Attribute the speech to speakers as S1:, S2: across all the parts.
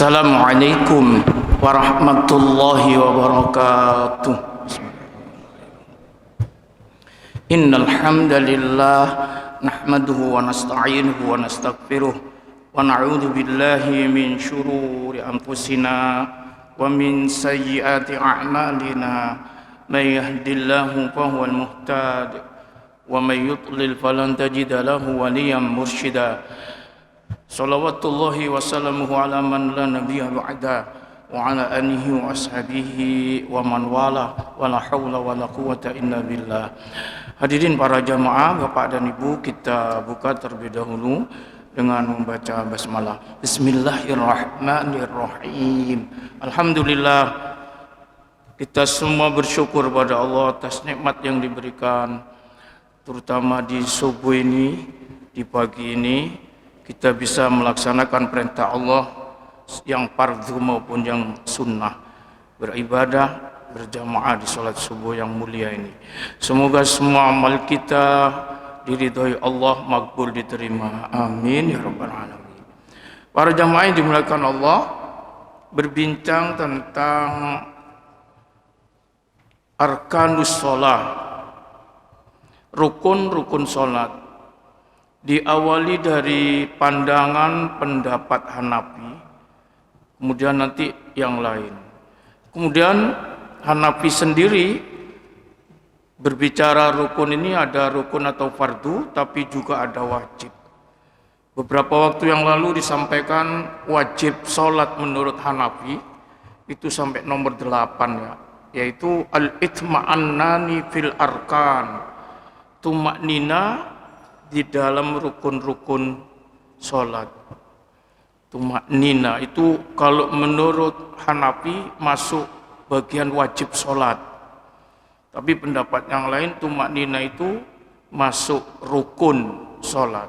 S1: Assalamualaikum warahmatullahi wabarakatuh. Innal hamdalillah nahmaduhu wa nasta'inuhu wa nastaghfiruh wa na'udzu billahi min shururi anfusina wa min sayyiati a'malina. May yahdihillahu fahuwal muhtadi wa may yudlil falan tajida lahu waliyyan mursyida. Salawatullahi wassalamuhu ala man la nabiyya ba'da wa ala alihi wa ashabihi wa man wala wa la hawla wa la quwwata illa billah. Hadirin para jamaah, Bapak dan Ibu, kita buka terlebih dahulu dengan membaca basmalah. Bismillahirrahmanirrahim. Alhamdulillah, kita semua bersyukur pada Allah atas nikmat yang diberikan, terutama di subuh ini, di pagi ini kita bisa melaksanakan perintah Allah yang fardhu maupun yang sunnah, beribadah berjamaah di salat subuh yang mulia ini. Semoga semua amal kita diridhoi Allah, makbul, diterima. Amin ya rabbal alamin. Para jamaah yang dimuliakan Allah, berbincang tentang arkanus shalah, rukun-rukun salat. Diawali dari pandangan pendapat Hanafi, kemudian nanti yang lain. Kemudian Hanafi sendiri berbicara rukun ini ada rukun atau fardu, tapi juga ada wajib. Beberapa waktu yang lalu disampaikan wajib sholat menurut Hanafi itu sampai nomor 8 ya, yaitu al-itma'annani fil arkan, tumaknina di dalam rukun-rukun sholat. Tumaknina itu kalau menurut Hanafi masuk bagian wajib sholat, tapi pendapat yang lain tumaknina itu masuk rukun sholat.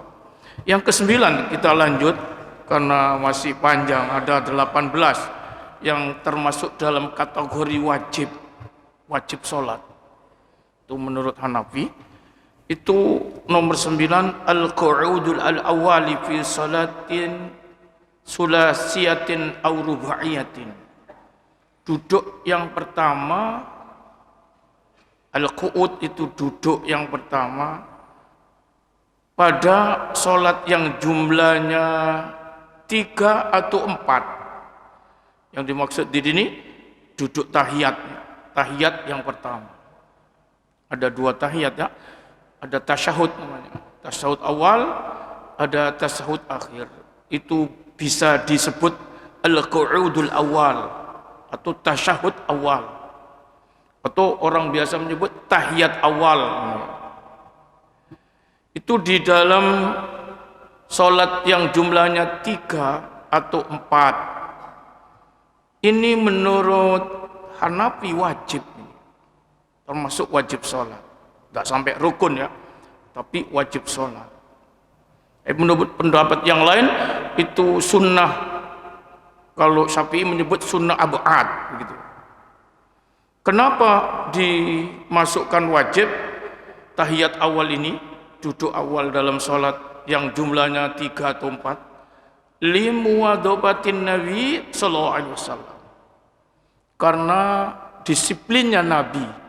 S1: Yang ke-9 kita lanjut karena masih panjang, ada 18 yang termasuk dalam kategori wajib sholat. Itu menurut Hanafi. Itu nomor 9, al-qu'udul al-awwali fi salatin sulasiyatin aw rubaiyatin. Duduk yang pertama, al-qu'ud itu duduk yang pertama pada salat yang jumlahnya 3 atau 4. Yang dimaksud di sini duduk tahiyat yang pertama. Ada 2 tahiyat ya. Ada tasyahud namanya, tasyahud awal, ada tasyahud akhir. Itu bisa disebut al-qu'udul awal atau tasyahud awal, atau orang biasa menyebut tahiyat awal. Itu di dalam sholat yang jumlahnya 3 atau 4. Ini menurut Hanafi wajib, termasuk wajib sholat. Tidak sampai rukun ya, tapi wajib sholat. Menurut pendapat yang lain itu sunnah. Kalau Syafi'i menyebut sunnah ab'ad begitu. Kenapa dimasukkan wajib tahiyat awal ini, duduk awal dalam sholat yang jumlahnya 3 atau 4? Limuwadhabatin Nabi sallallahu alaihi wasallam. Karena disiplinnya Nabi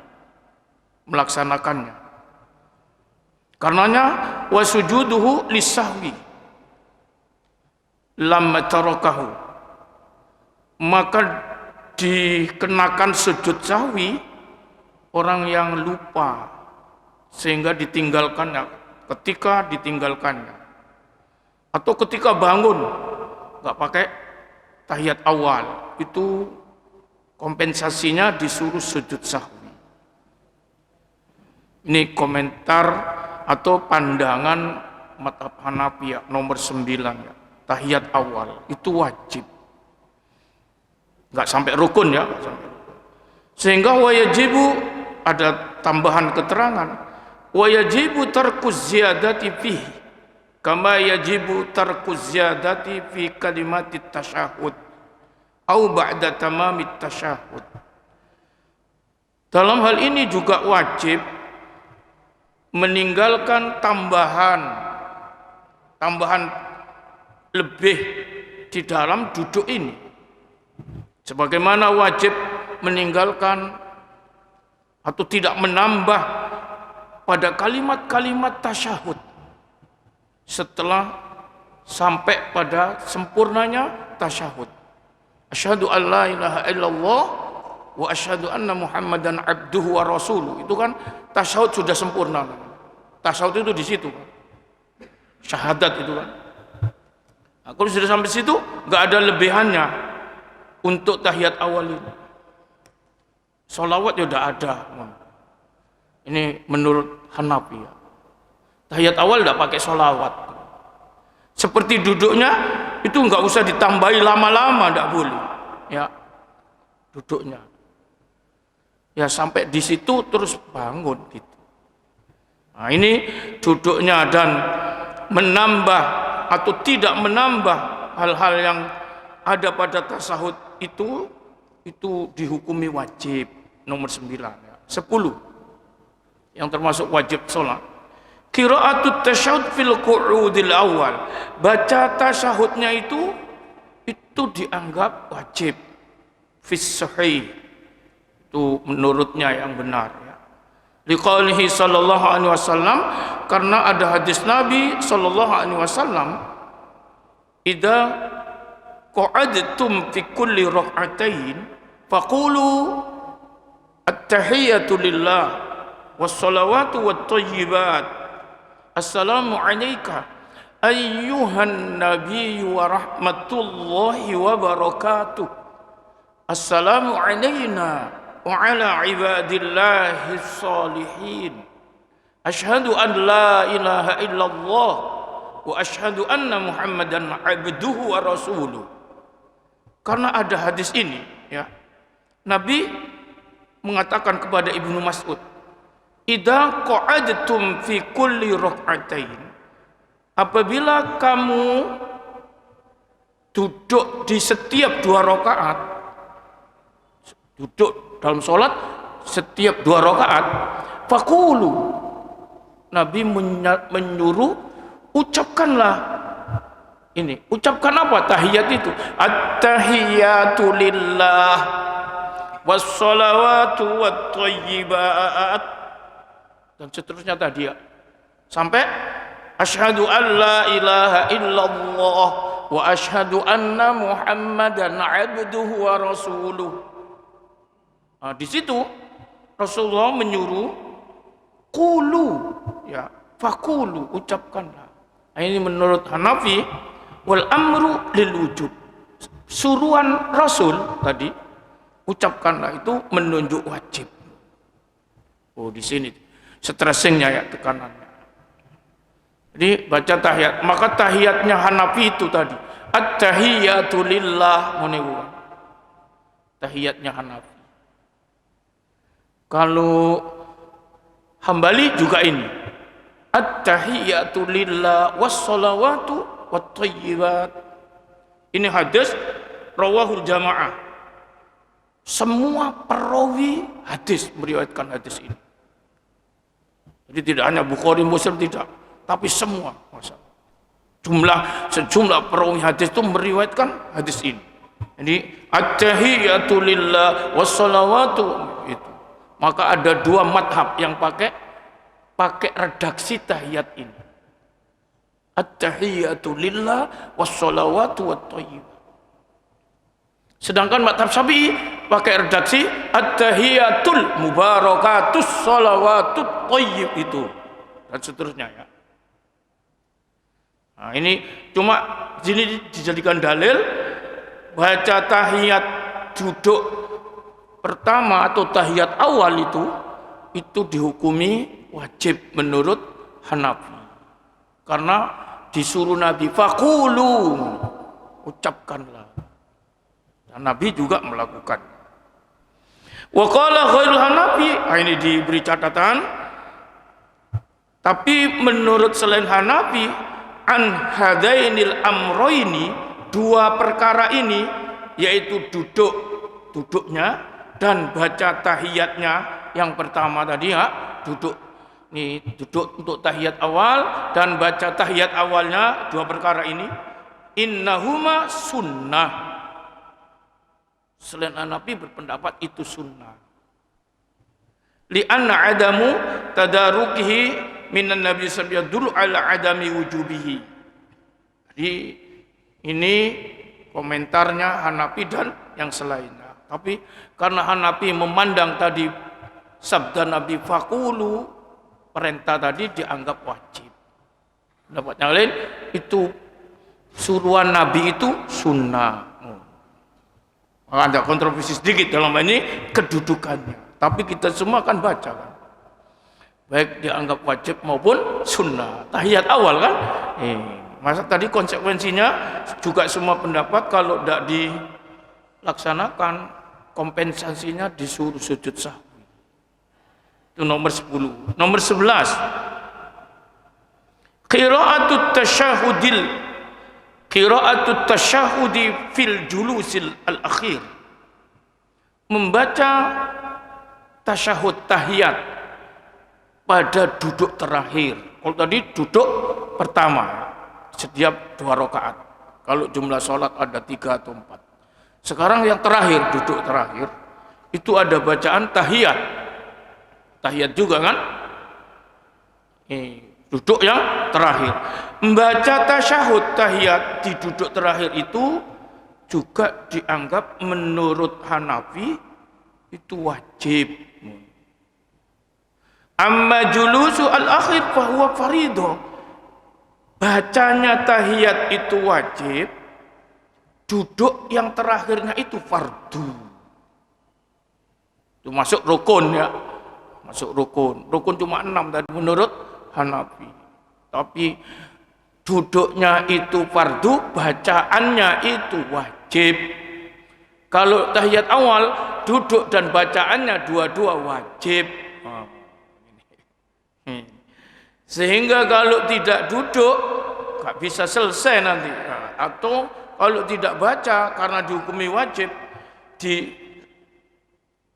S1: melaksanakannya. Karenanya wasujuduhu lisahwi lam tarakahu, maka dikenakan sujud sahwi orang yang lupa sehingga ditinggalkannya, ketika ditinggalkannya atau ketika bangun nggak pakai tahiyat awal, itu kompensasinya disuruh sujud sahwi. Ini komentar atau pandangan mazhab Hanafi ya, nomor 9 ya. Tahiyat awal itu wajib, nggak sampai rukun ya. Sehingga wajibu, ada tambahan keterangan, wajibu tarkuz ziyadati fihi kama yajibu tarkuz ziyadati fi kalimatit tasyahud au ba'da tamamit tasyahud. Dalam hal ini juga wajib meninggalkan tambahan lebih di dalam duduk ini. Sebagaimana wajib meninggalkan atau tidak menambah pada kalimat-kalimat tasyahud setelah sampai pada sempurnanya tasyahud. Asyhadu an la ilaha illallah wa asyhadu anna Muhammadan abduhu wa rasuluh. Itu kan tasyahud sudah sempurna. Tasyahud itu di situ. Syahadat itu kan. Nah, kalau sudah sampai situ enggak ada lebihannya untuk tahiyat awal ini. Sholawat ya udah ada. Ini menurut Hanafi ya. Tahiyat awal enggak pakai sholawat. Seperti duduknya itu enggak usah ditambahi lama-lama, enggak boleh. Ya. Duduknya. Ya sampai di situ terus bangun gitu. Nah, ini duduknya dan menambah atau tidak menambah hal-hal yang ada pada tasahud itu dihukumi wajib. Nomor 9 ya. 10 yang termasuk wajib sholat. Qira'atut tasyahud fil qu'udil awal. Baca tasyahudnya itu dianggap wajib. Fis sahih. Itu menurutnya yang benar ya. Liqaulihi sallallahu alaihi wasallam, karena ada hadis Nabi sallallahu alaihi wasallam, idza qa'adtum fi kulli rak'atain faqulu at-tahiyyatu lillah was-salawatu wat-thayyibat assalamu alayka ayyuhan nabiyyu wa rahmatullahi wa barakatuh assalamu alayna wa ala ibadillahi salihin asyhadu an la ilaha illallah wa asyhadu anna Muhammadan abduhu wa rasuluh. Karena ada hadis ini ya, Nabi mengatakan kepada Ibnu Mas'ud, idza qa'adtum fi kulli rak'atain, apabila kamu duduk di setiap 2 rakaat, duduk dalam sholat setiap 2 rakaat, faqulu, Nabi menyuruh ucapkanlah ini. Ucapkan apa? Tahiyat itu. At-tahiyatu lillah was-salawatu wat-thayyibat. Dan seterusnya tadi ya. Sampai asyhadu an la ilaha illallah wa asyhadu anna Muhammadan abduhu wa rasuluh. Nah, di situ Rasulullah menyuruh qulu ya, faqulu, ucapkanlah. Nah, ini menurut Hanafi wal amru lil wujub. Suruhan Rasul tadi ucapkanlah itu menunjuk wajib. Oh, di sini stressingnya ya, tekanannya. Jadi baca tahiyat, maka tahiyatnya Hanafi itu tadi at-tahiyatu lillah munewa. Tahiyatnya Hanafi. Kalau Hambali juga ini at-tahiyatu lillah was-salawatu wat-thayyibat. Ini hadis rawahul jamaah. Semua perawi hadis meriwayatkan hadis ini. Jadi tidak hanya Bukhari, Muslim, tidak, tapi semua sejumlah perawi hadis itu meriwayatkan hadis ini. Jadi at-tahiyatu lillah was-salawatu itu. Maka ada 2 madhab yang pakai redaksi tahiyat ini. At-tahiyatu lillah was-salawatu wat-thayyibat. Sedangkan madhab Syafi'i pakai redaksi at-tahiyatul mubarakatus salawatut thayyib itu. Dan seterusnya ya. Nah, ini cuma sini dijadikan dalil baca tahiyat duduk pertama atau tahiyat awal itu dihukumi wajib menurut Hanafi. Karena disuruh Nabi faqulu, ucapkanlah. Dan Nabi juga melakukan. Wa qala ghairul Hanafi, ini diberi catatan. Tapi menurut selain Hanafi, an hadainil amroini, 2 perkara ini, yaitu duduknya dan baca tahiyatnya. Yang pertama tadi ya, duduk untuk tahiyat awal dan baca tahiyat awalnya, 2 perkara ini innahuma sunnah. Selain Hanafi berpendapat itu sunnah. Li'anna adamu tadarukihi minan Nabi sallallahu dulu ala adami wujubihi. Jadi ini komentarnya Hanafi dan yang selainnya. Tapi karena Hanafi memandang tadi sabda Nabi fakulu, perintah tadi dianggap wajib. Pendapat yang lain itu suruhan Nabi itu sunnah. Ada kontroversi sedikit dalam ini kedudukannya. Tapi kita semua akan baca kan. Baik dianggap wajib maupun sunnah. Tahiyat awal kan. Masa tadi konsekuensinya juga semua pendapat kalau tidak dilaksanakan kompensasinya disuruh sujud sahwi. Itu nomor 10. Nomor 11. Qira'atut tasyahudi fil julusil al-akhir. Membaca tasyahud tahiyat pada duduk terakhir. Kalau tadi duduk pertama setiap 2 rakaat. Kalau jumlah sholat ada 3 atau 4. Sekarang yang terakhir, duduk terakhir itu ada bacaan tahiyat. Tahiyat juga kan? Duduk yang terakhir. Membaca tasyahud tahiyat di duduk terakhir itu juga dianggap menurut Hanafi itu wajib. Amma julusu al-akhir fahuwa farido. Bacanya tahiyat itu wajib, duduk yang terakhirnya itu fardu. Itu masuk rukun ya. Masuk rukun. Rukun cuma 6 tadi menurut Hanafi. Tapi duduknya itu fardu, bacaannya itu wajib. Kalau tahiyat awal, duduk dan bacaannya dua-dua wajib. Sehingga kalau tidak duduk, gak bisa selesai nanti. Atau kalau tidak baca karena dihukumi wajib,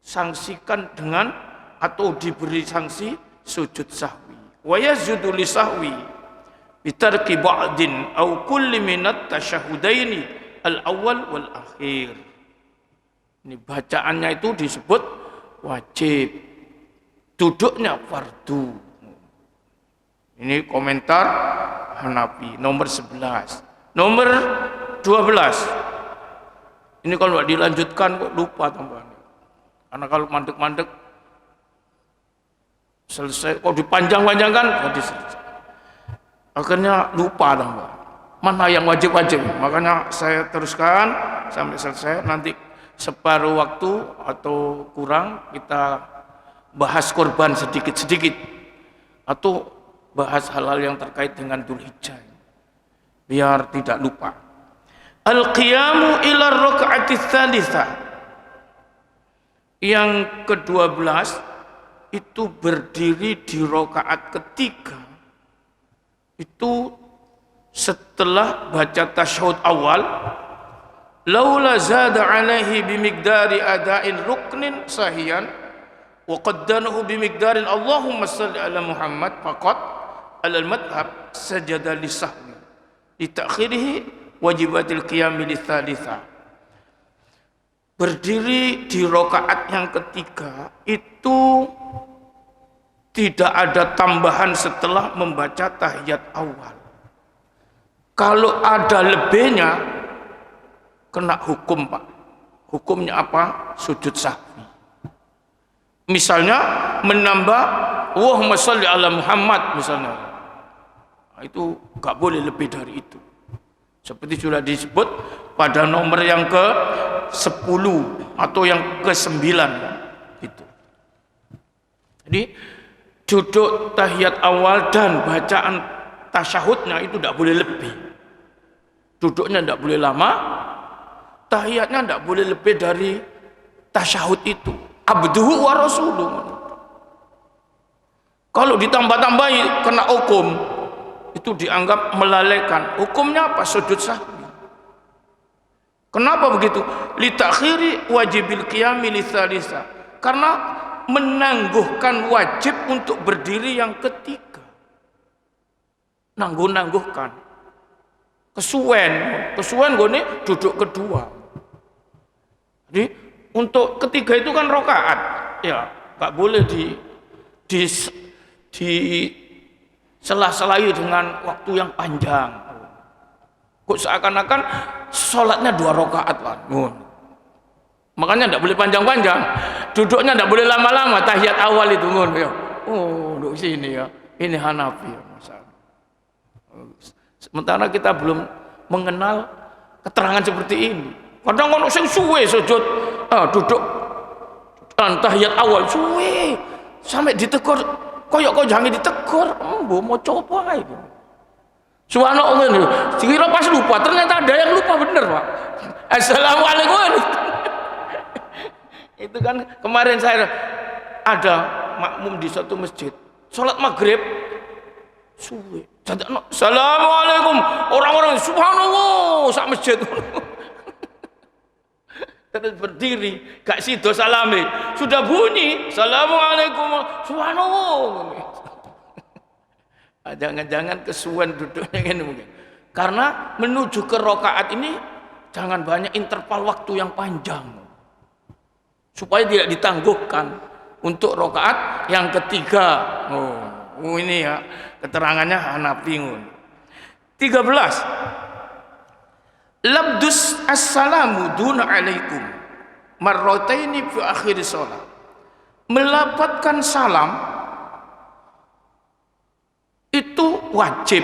S1: disangsikan dengan atau diberi sanksi sujud sahwi. Wa yazjudu li sahwi bitarki ba'din aw kulli minat tasyahudaini al-awwal wal akhir. Ini bacaannya itu disebut wajib, duduknya fardu. Ini komentar Hanafi nomor 11. Nomor 12. Ini kalau tidak dilanjutkan kok lupa tambahan. Karena kalau mandek-mandek selesai, kok dipanjang-panjangkan jadi selesai. Akhirnya lupa tambah. Mana yang wajib-wajib? Makanya saya teruskan sampai selesai. Nanti separuh waktu atau kurang kita bahas korban sedikit-sedikit atau bahas hal-hal yang terkait dengan Dzulhijjah biar tidak lupa. Al-qiyamu ila raka'ati tsalitsah. Yang ke-12 itu berdiri di rakaat ketiga. Itu setelah baca tasyahud awal, laula zada alaihi bimiqdari ada'in ruknin sahiyan wa qaddanahu bimiqdarin Allahumma shalli ala Muhammad faqat alal madhab sajada li sahwi li ta'khirihi wajibatil qiyam li tsalitsah. Berdiri di rakaat yang ketiga itu tidak ada tambahan setelah membaca tahiyat awal. Kalau ada lebihnya kena hukum, Pak. Hukumnya apa? Sujud sahwi. Misalnya menambah Allahumma shalli ala Muhammad misalnya. Itu enggak boleh lebih dari itu. Seperti sudah disebut pada nomor yang ke-10 atau yang ke-9 itu. Jadi duduk tahiyat awal dan bacaan tasyahudnya itu tidak boleh lebih. Duduknya tidak boleh lama, tahiyatnya tidak boleh lebih dari tasyahud itu. Abduhu wa rasuluh. Kalau ditambah-tambahi kena hukum, itu dianggap melalaikan. Hukumnya apa? Sujud sahwi. Kenapa begitu? Li ta'khiri wajibil qiyami li tsalitsah. Karena menangguhkan wajib untuk berdiri yang ketiga. Nangguh-nangguhkan. Kesuwen gone duduk kedua. Jadi untuk ketiga itu kan rakaat, ya nggak boleh di selah-selahi dengan waktu yang panjang. Kok seakan-akan sholatnya 2 rakaat Pak. Makanya tidak boleh panjang-panjang, duduknya tidak boleh lama-lama. Tahiyat awal itu ya. Oh, duduk sini ya. Ini Hanafi ya, sementara kita belum mengenal keterangan seperti ini. Kadang ono sing suwe sujud, duduk tahiyat awal suwe sampai ditegur, koyok jangan ditegur. Mau coba ae. Subhanallah ngene. Dikira pas lupa, ternyata ada yang lupa bener, Pak. Assalamualaikum. Itu kan kemarin saya ada makmum di suatu masjid, sholat maghrib suwe. Assalamualaikum, orang-orang subhanallah sak masjid. Terus berdiri, gak sido salami, sudah bunyi assalamualaikum subhanallah. Jangan-jangan kesuwen duduknya ini mungkin. Karena menuju ke rakaat ini jangan banyak interval waktu yang panjang, supaya tidak ditangguhkan untuk rakaat yang ketiga. Ini ya keterangannya Hanafi. 13. Labdus assalamu duna alaikum marrataini fi akhir shalah. Melapatkan salam itu wajib,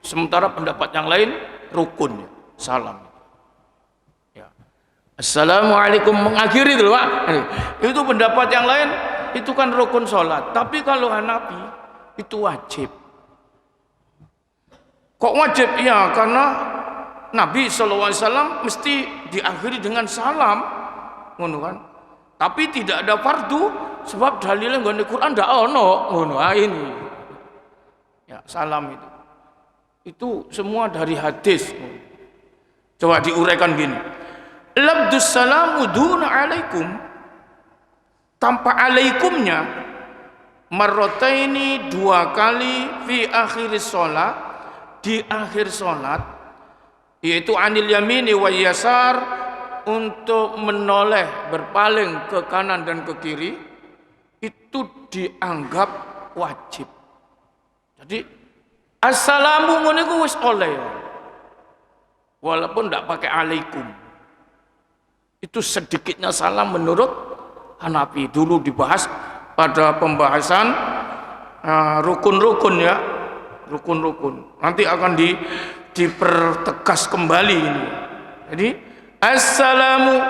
S1: sementara pendapat yang lain rukun salam. Assalamualaikum mengakhiri itu Pak. Itu pendapat yang lain, itu kan rukun sholat. Tapi kalau Hanafi itu wajib. Kok wajib? Ya karena Nabi SAW mesti diakhiri dengan salam, ngono kan. Tapi tidak ada fardu, sebab dalilnya nggone Quran ndak ono, ngono ini. Ya salam itu semua dari hadis. Coba diuraikan gini. Labdus salamu duna alaikum, tanpa alaikumnya, marrotaini 2 kali fi akhir sholat, di akhir sholat, yaitu anil yamini wa yasar, untuk menoleh berpaling ke kanan dan ke kiri, itu dianggap wajib. Jadi assalamu alaikum wis oleh, walaupun tidak pakai alaikum. Itu sedikitnya salam menurut Hanafi. Dulu dibahas pada pembahasan rukun-rukun ya, rukun-rukun. Nanti akan dipertegas kembali ini. Jadi assalamu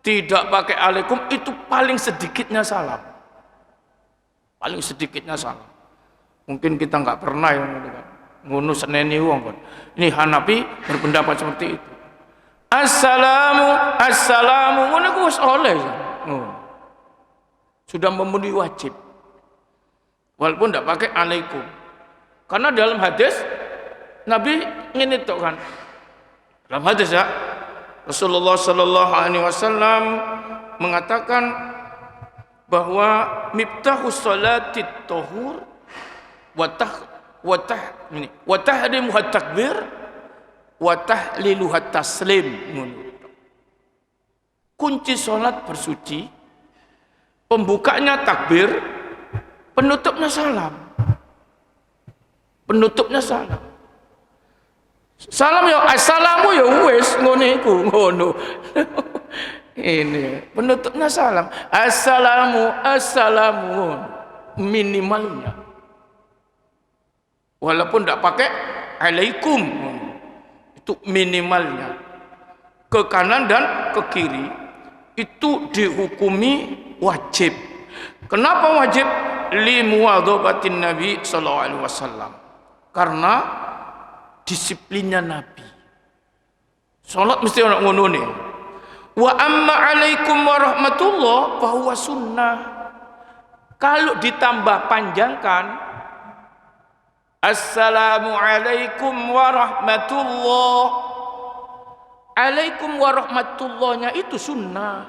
S1: tidak pakai alaikum itu paling sedikitnya salam. Paling sedikitnya salam. Mungkin kita nggak pernah yang ngono seneni wong kan. Ini Hanafi berpendapat seperti itu. Assalamu ngono ku wis oleh. Sudah memenuhi wajib. Walaupun tidak pakai alaikum. Karena dalam hadis Nabi ngene tok kan. Dalam hadis ya, Rasulullah sallallahu alaihi wasallam mengatakan bahwa miftahus salati tahur wa tahrimuha takbir wa tahliluha taslim. Kunci sholat bersuci, pembukanya takbir, penutupnya salam. Penutupnya salam. Salam ya assalamu ya wis ngono iku ngono. Ini penutupnya salam. Assalamu minimalnya. Walaupun tidak pakai alaikum, itu minimalnya. Ke kanan dan ke kiri itu dihukumi wajib. Kenapa wajib? Li muwadhabatin Nabi sallallahu alaihi wasallam. Karena disiplinnya Nabi. Salat mesti orang ngono nih. Wa amma alaikum warahmatullah fa huwa sunnah. Kalau ditambah panjangkan Assalamualaikum warahmatullah. Alaikum warahmatullahnya itu sunnah.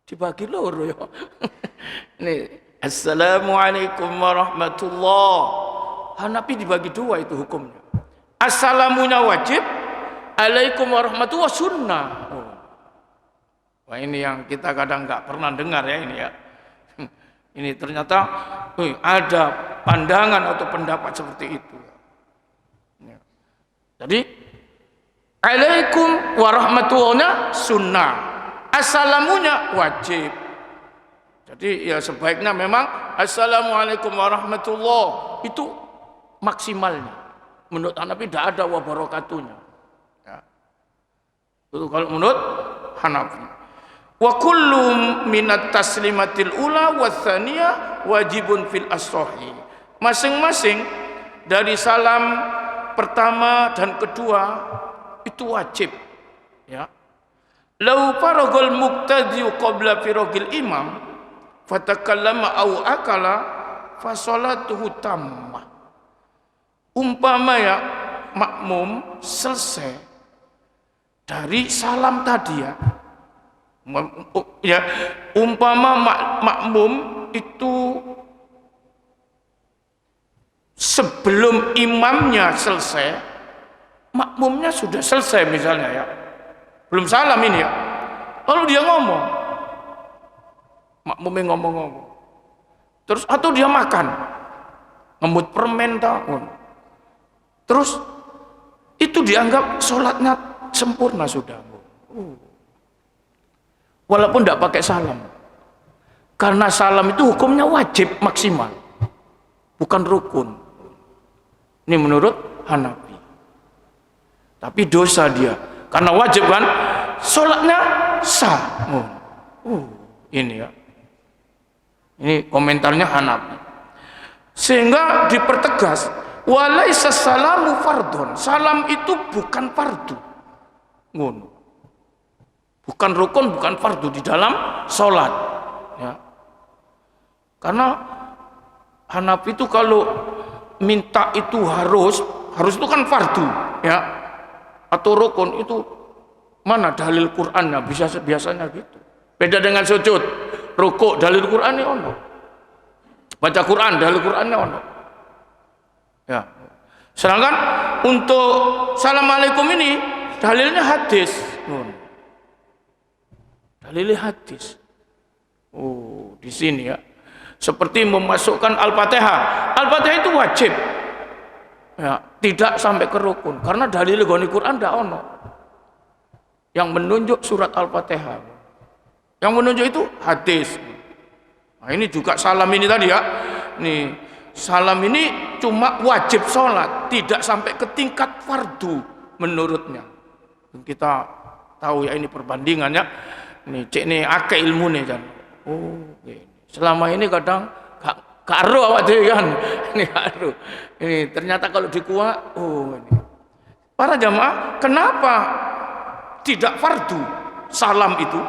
S1: Dibagi loro ya. Nih, Assalamualaikum warahmatullah. Hanafi dibagi 2 itu hukumnya. Assalamunya wajib, Assalamualaikum warahmatullahi sunnah. Oh. Wah, ini yang kita kadang nggak pernah dengar ya ini ya. Ini ternyata ada pandangan atau pendapat seperti itu. Ya. Jadi Alaikum warahmatullahi sunnah. Assalamunya wajib. Jadi ya sebaiknya memang Assalamualaikum warahmatullahi itu maksimalnya. Menurut Hanafi tidak ada wabarakatuhnya. Ya. Itu kalau menurut Hanafi. Wa kullu minat taslimatil ula wa tsaniyah wajibun fil as-sahih. Masing-masing dari salam pertama dan kedua itu wajib, ya. Lau faragul muqtadi qabla firagil imam fatakallama au akala fa salatuhu tammah. Umpama ya makmum selesai dari salam tadi ya, umpama makmum itu sebelum imamnya selesai, makmumnya sudah selesai misalnya ya, belum salam ini ya, lalu dia ngomong, makmumnya ngomong-ngomong, terus atau dia makan, ngemut permen tahun, terus itu dianggap sholatnya sempurna sudah, walaupun tidak pakai salam, karena salam itu hukumnya wajib maksimal, bukan rukun. Ini menurut Hanafi. Tapi dosa dia, karena wajib kan, sholatnya sah. Ini ya, ini komentarnya Hanafi. Sehingga dipertegas, walaisa salamu fardhon. Salam itu bukan fardu, bukan rukun, bukan fardu di dalam sholat. Ya. Karena Hanafi itu kalau minta itu harus itu kan fardu, ya. Atau rukun itu mana dalil Qur'annya, biasanya gitu. Beda dengan sujud, rukuk dalil Qur'annya ono, baca Qur'an dalil Qur'annya ono, ya. Sedangkan untuk Assalamualaikum ini dalilnya hadis, dalilnya hadis. Di sini ya, seperti memasukkan Al-Fatihah. Al-Fatihah itu wajib. Ya, tidak sampai ke rukun karena dalil goni Quran tidak ono yang menunjuk surat Al-Fatihah, yang menunjuk itu hadis. Nah, ini juga salam ini tadi ya, nih salam ini cuma wajib sholat, tidak sampai ke tingkat fardu menurutnya. Kita tahu ya, ini perbandingannya nih, cek nih ake ilmu nih kan. Selama ini kadang karo awak dhewe kan, ini karo. Ini ternyata kalau dikuak, ini. Para jamaah, kenapa tidak fardu salam itu?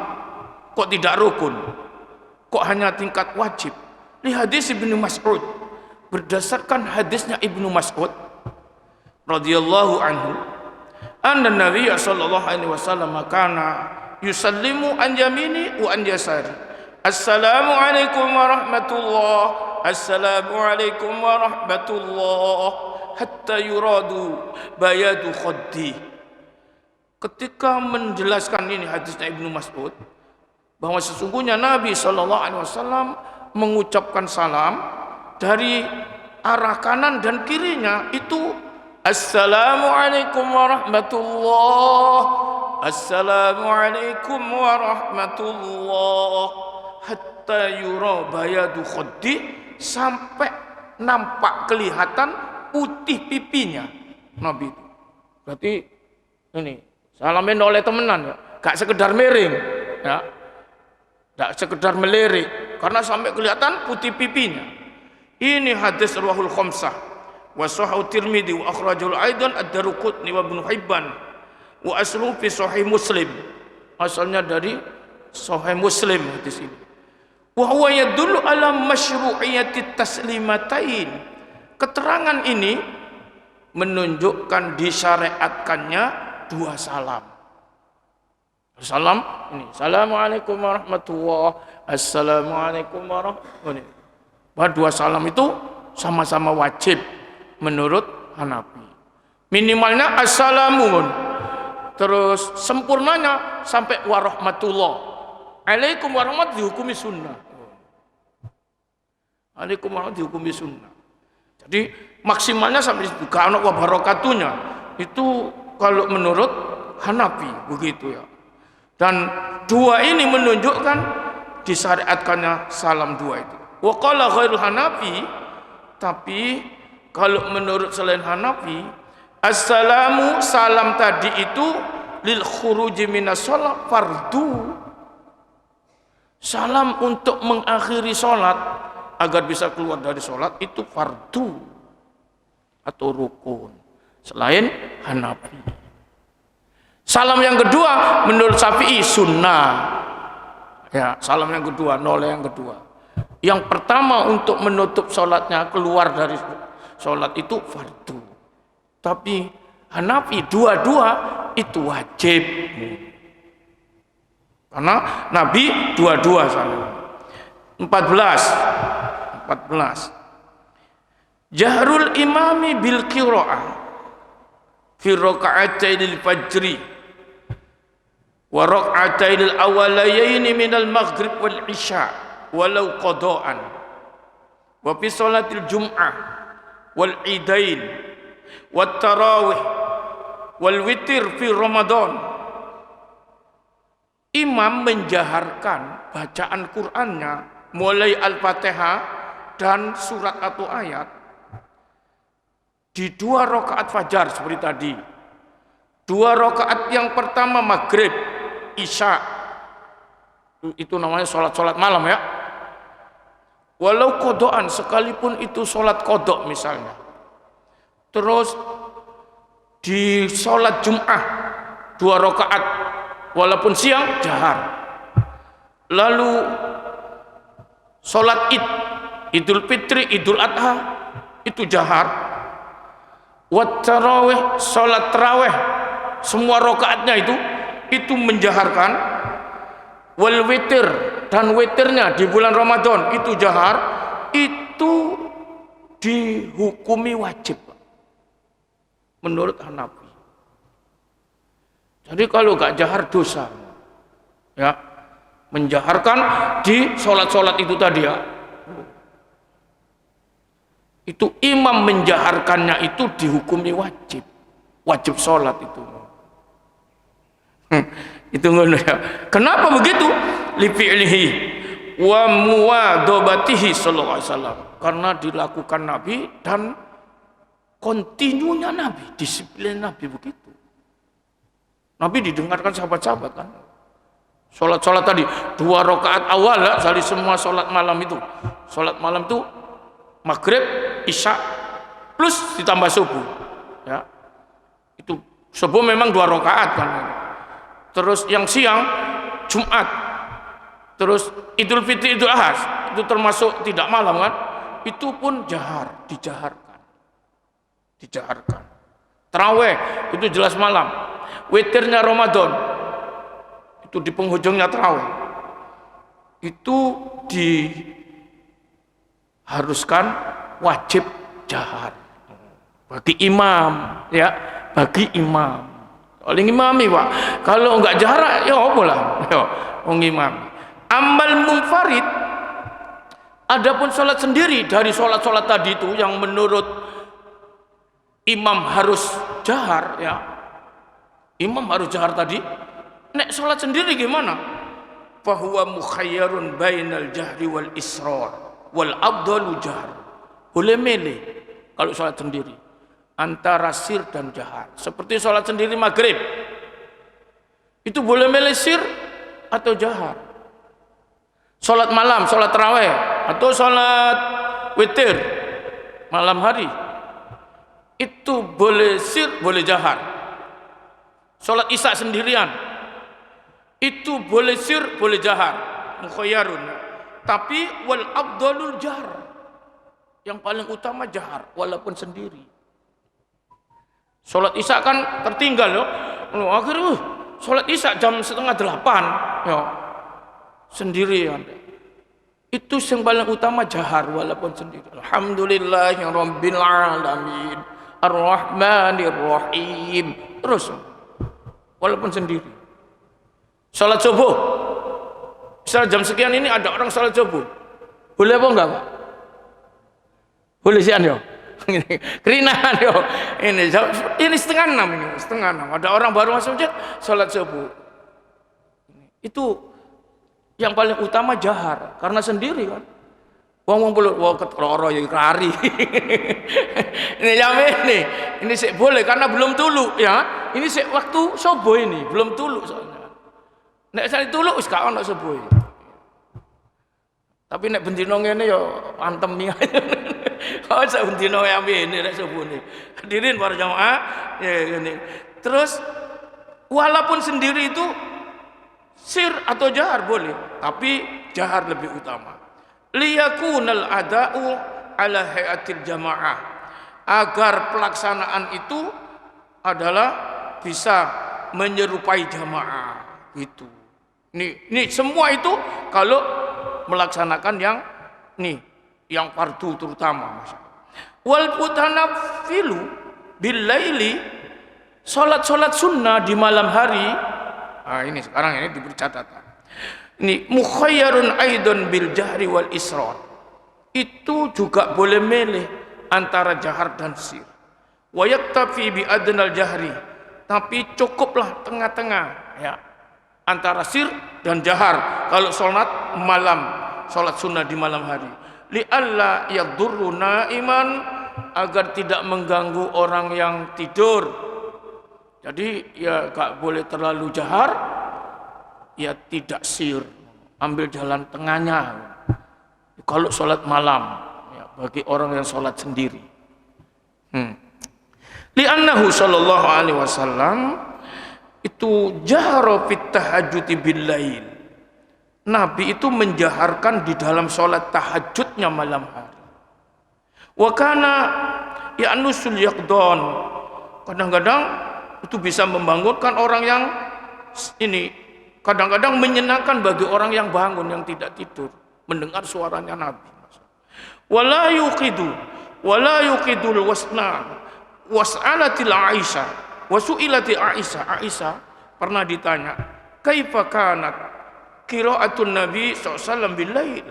S1: Kok tidak rukun? Kok hanya tingkat wajib? Li hadis Ibnu Mas'ud. Berdasarkan hadisnya Ibnu Mas'ud radhiyallahu anhu, anna Nabi sallallahu alaihi wasallam kana yusallimu an yamini wa an yasari. Assalamualaikum warahmatullahi, Assalamualaikum warahmatullahi, hatta yuradu bayadu khaddi. Ketika menjelaskan ini hadisnya Ibnu Mas'ud, bahwa sesungguhnya Nabi SAW mengucapkan salam dari arah kanan dan kirinya itu Assalamualaikum warahmatullahi, Assalamualaikum warahmatullahi, hatta yura bayadu khaddi, sampai nampak kelihatan putih pipinya Nabi itu. Berarti ini salamin oleh temenan ya, gak sekedar miring ya, gak sekedar melirik, karena sampai kelihatan putih pipinya. Ini hadis rawahul khamsah wa sahahu Tirmidzi wa akhrajul aidan ad-Daruqutni wa Ibnu Hibban wa aslu fi sahih Muslim. Asalnya dari sahih Muslim hadis ini. Wa huwa yadullu ala masyru'iyyati taslimatain. Keterangan ini menunjukkan disyariatkannya dua salam. Salam ini, Assalamualaikum warahmatullahi, Assalamualaikum warahmatullahi. Bahwa dua salam itu sama-sama wajib menurut Hanafi. Minimalnya assalamun. Terus sempurnanya sampai warahmatullah. Alaikum warahmat dihukumi sunnah. Alaikum warahmat dihukumi sunnah. Jadi maksimalnya sampai situ. Karena wabarakatuhnya itu kalau menurut Hanafi begitu ya. Dan dua ini menunjukkan disyariatkannya salam dua itu. Wa qala ghairul Hanafi, tapi kalau menurut selain Hanafi, assalamu salam tadi itu lil khuruji minas shalah fardu. Salam untuk mengakhiri sholat agar bisa keluar dari sholat itu fardu atau rukun. Selain Hanafi. Salam yang kedua menurut Syafi'i sunnah. Ya, salam yang kedua, noleh yang kedua. Yang pertama untuk menutup sholatnya keluar dari sholat itu fardu. Tapi Hanafi dua-dua itu wajib. Karena Nabi dua-dua salam. 14. Jahrul imami bil qiraah fi raka'atainil fajri wa raka'atainil awwalayaini minal maghrib wal isya walau qada'an wa fi salatil jum'ah wal idain wat tarawih wal witir fi ramadan. Imam menjaharkan bacaan Qur'annya mulai Al-Fatihah dan surat atau ayat di 2 rakaat fajar seperti tadi. 2 rakaat yang pertama maghrib, isya. Itu namanya sholat malam ya. Walau qadaan, sekalipun itu sholat qada misalnya. Terus di sholat Jum'ah 2 rakaat walaupun siang jahar. Lalu sholat Idul Fitri, Idul Adha itu jahar. Wat tarawih, sholat tarawih semua rakaatnya itu menjaharkan. Wal witir, dan witirnya di bulan Ramadan itu jahar, itu dihukumi wajib menurut Hanafi. Jadi kalau gak jahar dosa ya, menjaharkan di sholat-sholat itu tadi ya, itu imam menjaharkannya itu dihukumi wajib sholat itu. Itu ngono ya. Kenapa begitu? Li fi'lihi wa muwadhabatihi sallallahu alaihi wasallam. Karena dilakukan Nabi dan kontinunya Nabi, disiplin Nabi begitu. Nabi didengarkan sahabat-sahabat kan. Sholat tadi 2 rakaat awal ya, dari semua sholat malam itu. Sholat malam itu maghrib, isya plus ditambah subuh. Ya. Itu subuh memang 2 rakaat kan. Terus yang siang Jumat, terus Idul Fitri, Idul Adha itu termasuk tidak malam kan, itu pun dijaharkan. Tarawih itu jelas malam. Witirnya Ramadan itu di penghujungnya tarawih itu diharuskan wajib jahar bagi imam ya, bagi imam. Oleh imami Pak, kalau enggak jahar ya apa lah ya imam. Amal munfarid, adapun sholat sendiri dari sholat tadi itu yang menurut imam harus jahar ya, imam harus jahar tadi. Nek sholat sendiri gimana? Fahuwa mukhayyarun bainal jahri wal israr wal afdalu jahr. Boleh milih kalau sholat sendiri antara sir dan jahar. Seperti sholat sendiri maghrib itu boleh milih sir atau jahar. Sholat malam, sholat tarawih atau sholat witir malam hari itu boleh sir, boleh jahar. Sholat isya sendirian itu boleh sir, boleh jahar, mukhayyarun. Tapi wal afdalul jahr, yang paling utama jahar walaupun sendiri. Sholat isya kan tertinggal loh. Akhirnya sholat isya jam 7:30 ya, sendirian. Itu yang paling utama jahar walaupun sendiri. Alhamdulillahirabbil alamin arrahmanirrahim. Terus walaupun sendiri. Sholat subuh, misalnya jam sekian ini ada orang sholat subuh, boleh apa enggak Pak? Boleh sian yo. Kerinahan yo. Ini setengah 6 ini, setengah 6. Ada orang baru masuk masjid sholat subuh. Itu yang paling utama jahar, karena sendiri kan. Wong belum ketloro ya lari. Ini jamin nih. Ini sih boleh karena belum tulu ya. Ini sih waktu subuh ini belum tulu soalnya. Nek sale tulu wis gak ono subuh. Tapi nek bendino ngene ya antem nih. Oh sak bendino ya ngene nek subuh nih. Hadirin para jamaah ya ini. Terus walaupun sendiri itu sir atau jahar boleh, tapi jahar lebih utama. Liyakunal ada'u ala hayatil jamaah, agar pelaksanaan itu adalah bisa menyerupai jamaah gitu. Nih semua itu kalau melaksanakan yang fardu terutama. Wal mutanaffilu bil laili, salat sunnah di malam hari. Ini sekarang ini diberi catatan. Ini mukhayyarun aidon bil jahri wal israr. Itu juga boleh milih antara jahar dan sir. Wa yaktafi bi adnal jahri. Tapi cukuplah tengah-tengah ya. Antara sir dan jahar kalau salat malam, salat sunnah di malam hari. Li alla yadurru naiman, agar tidak mengganggu orang yang tidur. Jadi ya gak boleh terlalu jahar, ya tidak sir, ambil jalan tengahnya. Kalau sholat malam, ya, bagi orang yang sholat sendiri. Li'annahu sallallahu alaihi wasallam itu jahara fit tahajjudi bil lail. Nabi itu menjaharkan di dalam sholat tahajudnya malam hari. Wa kana ya'nusul yaqdan. Kadang-kadang itu bisa membangunkan orang yang ini, kadang-kadang menyenangkan bagi orang yang bangun, yang tidak tidur, mendengar suaranya Nabi. Wala yuqidul was'alatil Aisyah wasu'ilati Aisyah pernah ditanya, kaifa kanat qiraatun Nabi SAW bil lail,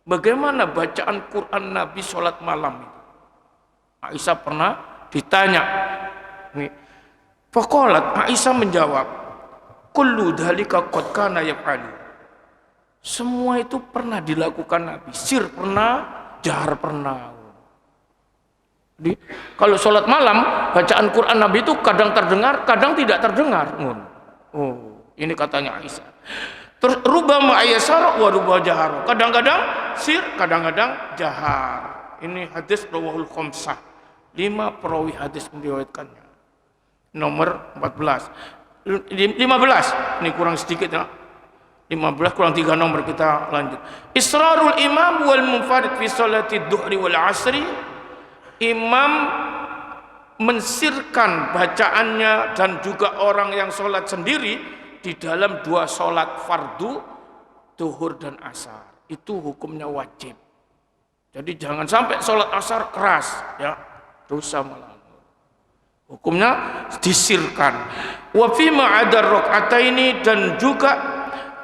S1: bagaimana bacaan Quran Nabi sholat malam itu. Aisyah pernah ditanya. Faqalat, Aisyah menjawab, kullu dhalika qad kana yaf'alu. Semua itu pernah dilakukan Nabi. Sir pernah, jahar pernah. Jadi kalau sholat malam, bacaan Quran Nabi itu kadang terdengar, kadang tidak terdengar. Oh, ini katanya Aisyah. Terus rubama ayasara wa rubama jahar. Kadang-kadang sir, kadang-kadang jahar. Ini hadis rawahul khamsah. 5 perawi hadis meriwayatkannya. Nomor 15, ini kurang sedikit ya. 15 kurang 3 nomor, kita lanjut. Israrul imam wal munfarid fi sholati dhuhri wal asri. Imam mensirkan bacaannya dan juga orang yang sholat sendiri di dalam 2 sholat fardu, zuhur dan asar. Itu hukumnya wajib. Jadi jangan sampai sholat asar keras ya, dosa malah. Hukumnya disirkan. Wa fi ma'adar rakaataini, dan juga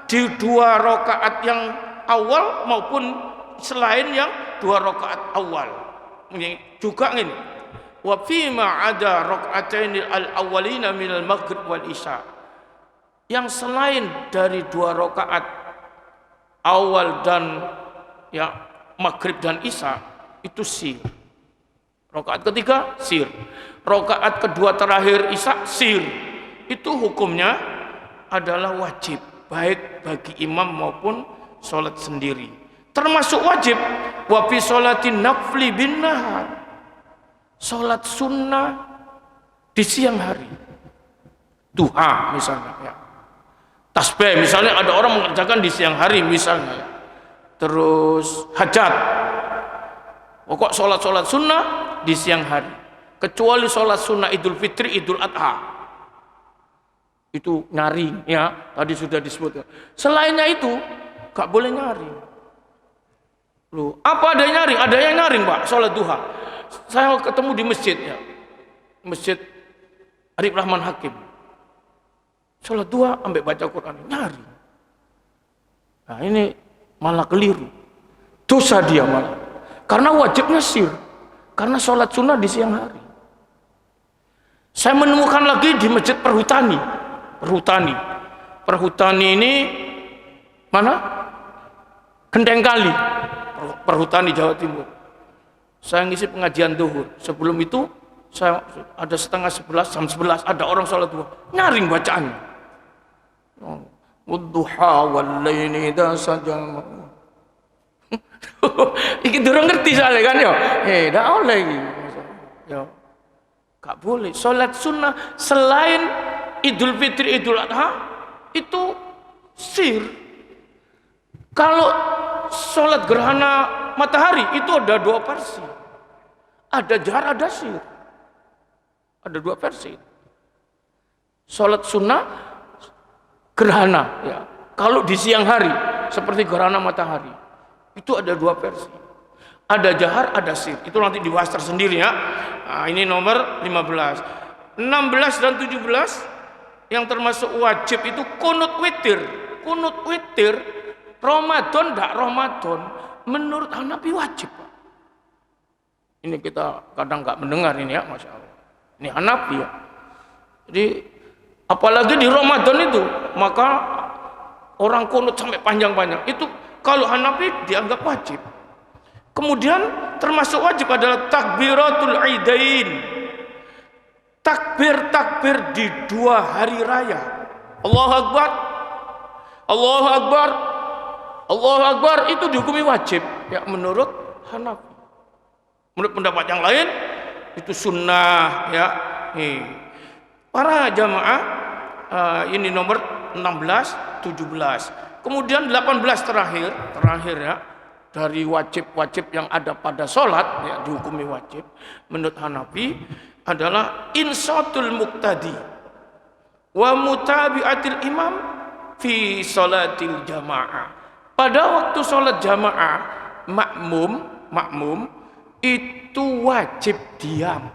S1: di 2 rakaat yang awal maupun selain yang 2 rakaat awal. Ini juga ini. Wa fi ma'adar rakaataini al-awwalina minal maghrib wal isya. Yang selain dari 2 rakaat awal dan ya maghrib dan isya itu sir. Rakaat ketiga sir. Rakaat kedua terakhir isya sir. Itu hukumnya adalah wajib, baik bagi imam maupun sholat sendiri. Termasuk wajib wa fi sholatin nafli bin nahar, sholat sunnah di siang hari, duha misalnya ya. Tasbih misalnya ada orang mengerjakan di siang hari misalnya. Terus hajat, pokok sholat sunnah di siang hari, kecuali sholat sunnah Idul Fitri, Idul Adha, itu nyaring ya, tadi sudah disebut. Selainnya itu gak boleh nyaring. Loh, apa ada yang nyaring? Ada yang nyaring Pak, sholat duha. Saya ketemu di masjid ya, Masjid Arif Rahman Hakim. Sholat duha ambek baca Quran nyari. Nah ini malah keliru. Dosa dia malah. Karena wajibnya sir. Karena sholat sunnah di siang hari. Saya menemukan lagi di Masjid Perhutani. Perhutani ini mana? Gendeng Kali. Perhutani Jawa Timur. Saya ngisi pengajian duhur. Sebelum itu saya ada setengah 11, jam 11 ada orang sholat duha. Nyaring bacaannya. Wadduha wal laili idza saja. Iki durung ngerti soalnya kan ya. Ndak oleh iki. Ya. Gak boleh. Salat sunnah selain Idul Fitri, Idul Adha itu sir. Kalau salat gerhana matahari itu ada 2 versi. Ada jahar, ada sir. Ada 2 versi. Salat sunnah gerhana ya. Kalau di siang hari seperti gerhana matahari itu ada 2 versi. Ada jahar, ada sir. Itu nanti dibahas tersendiri ya. Nah, ini nomor 15. 16 dan 17 yang termasuk wajib itu kunut witir. Kunut witir Ramadan enggak Ramadan menurut Hanafi wajib. Ini kita kadang enggak mendengar ini ya, Masya Allah. Ini Hanafi ya. Jadi apalagi di Ramadan itu, maka orang kunut sampai panjang-panjang. Itu kalau Hanafi dianggap wajib. Kemudian termasuk wajib adalah takbiratul idain. Takbir-takbir di 2 hari raya. Allahu Akbar. Allahu Akbar. Allahu Akbar itu dihukumi wajib ya menurut Hanafi. Menurut pendapat yang lain itu sunnah ya. Para jamaah ini nomor 16, 17. Kemudian 18 terakhir ya. Dari wajib-wajib yang ada pada sholat ya, dihukumi wajib menurut Hanafi adalah insatul muqtadi wa mutabi'atil imam fi sholatil jamaah. Pada waktu sholat jamaah makmum itu wajib diam.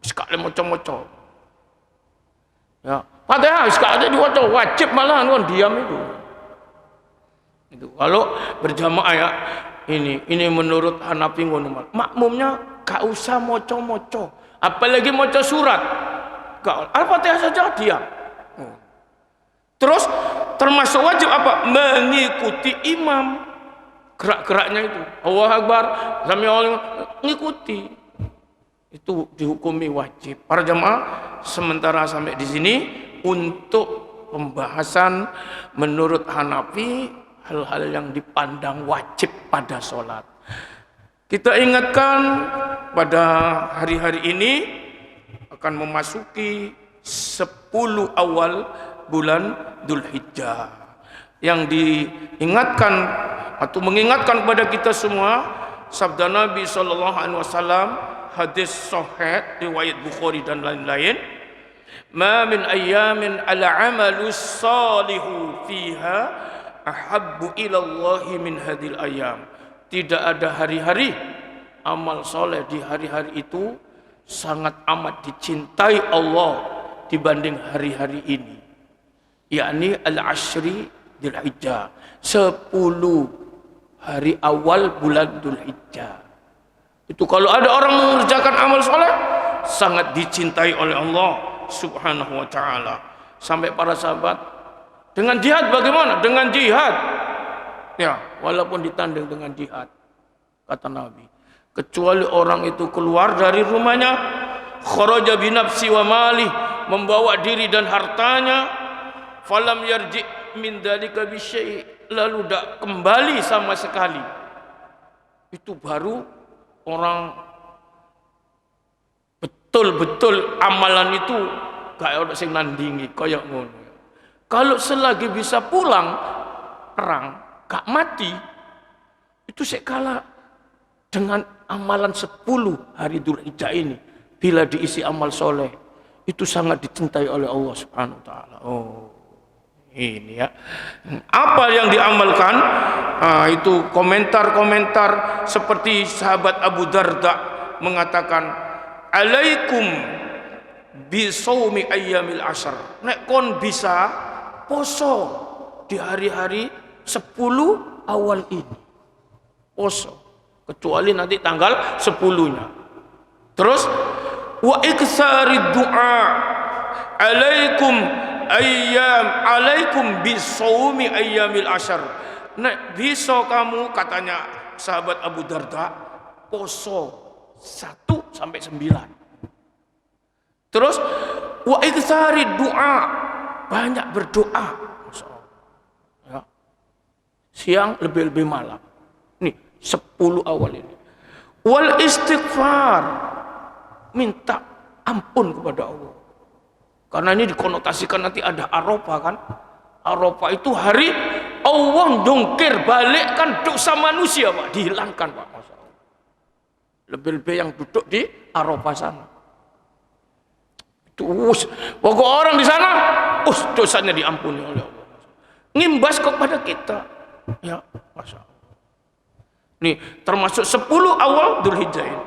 S1: Sekali moco-moco ya, padahal sekali diwaca wajib malahan kan diam itu. Kalau berjamaah ya ini menurut Hanafi ngono. Makmumnya gak usah moco-moco, apalagi moco surat. Gak, Al-Fatihah saja diam. Terus termasuk wajib apa? Mengikuti imam. Gerak-geraknya itu. Allahu Akbar, sami Allah, ngikuti. Itu dihukumi wajib. Para jamaah, sementara sampai di sini untuk pembahasan menurut Hanafi hal-hal yang dipandang wajib pada sholat. Kita ingatkan pada hari-hari ini akan memasuki 10 awal bulan Dzulhijjah. Yang diingatkan atau mengingatkan kepada kita semua sabda Nabi SAW, hadis sahih riwayat Bukhari dan lain-lain, ma min ayyamin al-amalus salihu fiha ahabbu ilallahi min hadil ayam. Tidak ada hari-hari amal soleh di hari-hari itu sangat amat dicintai Allah dibanding hari-hari ini, yakni al-ashri Dzulhijjah, 10 hari awal bulan Dzulhijjah. Itu kalau ada orang mengerjakan amal soleh sangat dicintai oleh Allah Subhanahu wa ta'ala. Sampai para sahabat, dengan jihad bagaimana? Dengan jihad ya, walaupun ditanding dengan jihad, kata Nabi, kecuali orang itu keluar dari rumahnya, kharaja binafsi wa mali, membawa diri dan hartanya, falam yarji min dzalika bisyai, lalu tidak kembali sama sekali, itu baru orang betul-betul amalan itu gak ada sing nandingi kayak ngono. Kalau selagi bisa pulang perang, gak mati, itu sekala dengan amalan 10 hari Dzulhijjah ini, bila diisi amal soleh, itu sangat dicintai oleh Allah Subhanahu wa ta'ala. Oh, ini ya. Apa yang diamalkan? Itu komentar-komentar seperti sahabat Abu Darda mengatakan, alaikum Bisaumi ayyamil ashar. Nek kon bisa poso di hari-hari 10 awal ini. Poso. Kecuali nanti tanggal 10-nya. Terus wa iktsari du'a alaikum bisaumi ayyamil ashar. Nek bisa kamu, katanya sahabat Abu Darda, poso 1 sampai 9. Terus wa iktsari du'a, banyak berdoa. Ya. Siang lebih-lebih malam. Nih 10 awal ini. Wal istighfar, minta ampun kepada Allah. Karena ini dikonotasikan nanti ada Arafah kan. Arafah itu hari Allah jongkir balikkan dosa manusia, Pak, dihilangkan, Pak. Masya Allah. Lebih-lebih yang duduk di Arafah sana. Itu pokok orang di sana, dosanya diampuni oleh Allah. Ngimbas kepada kita. Ya, Masya Allah. Nih, termasuk 10 awal Dzulhijjah ini.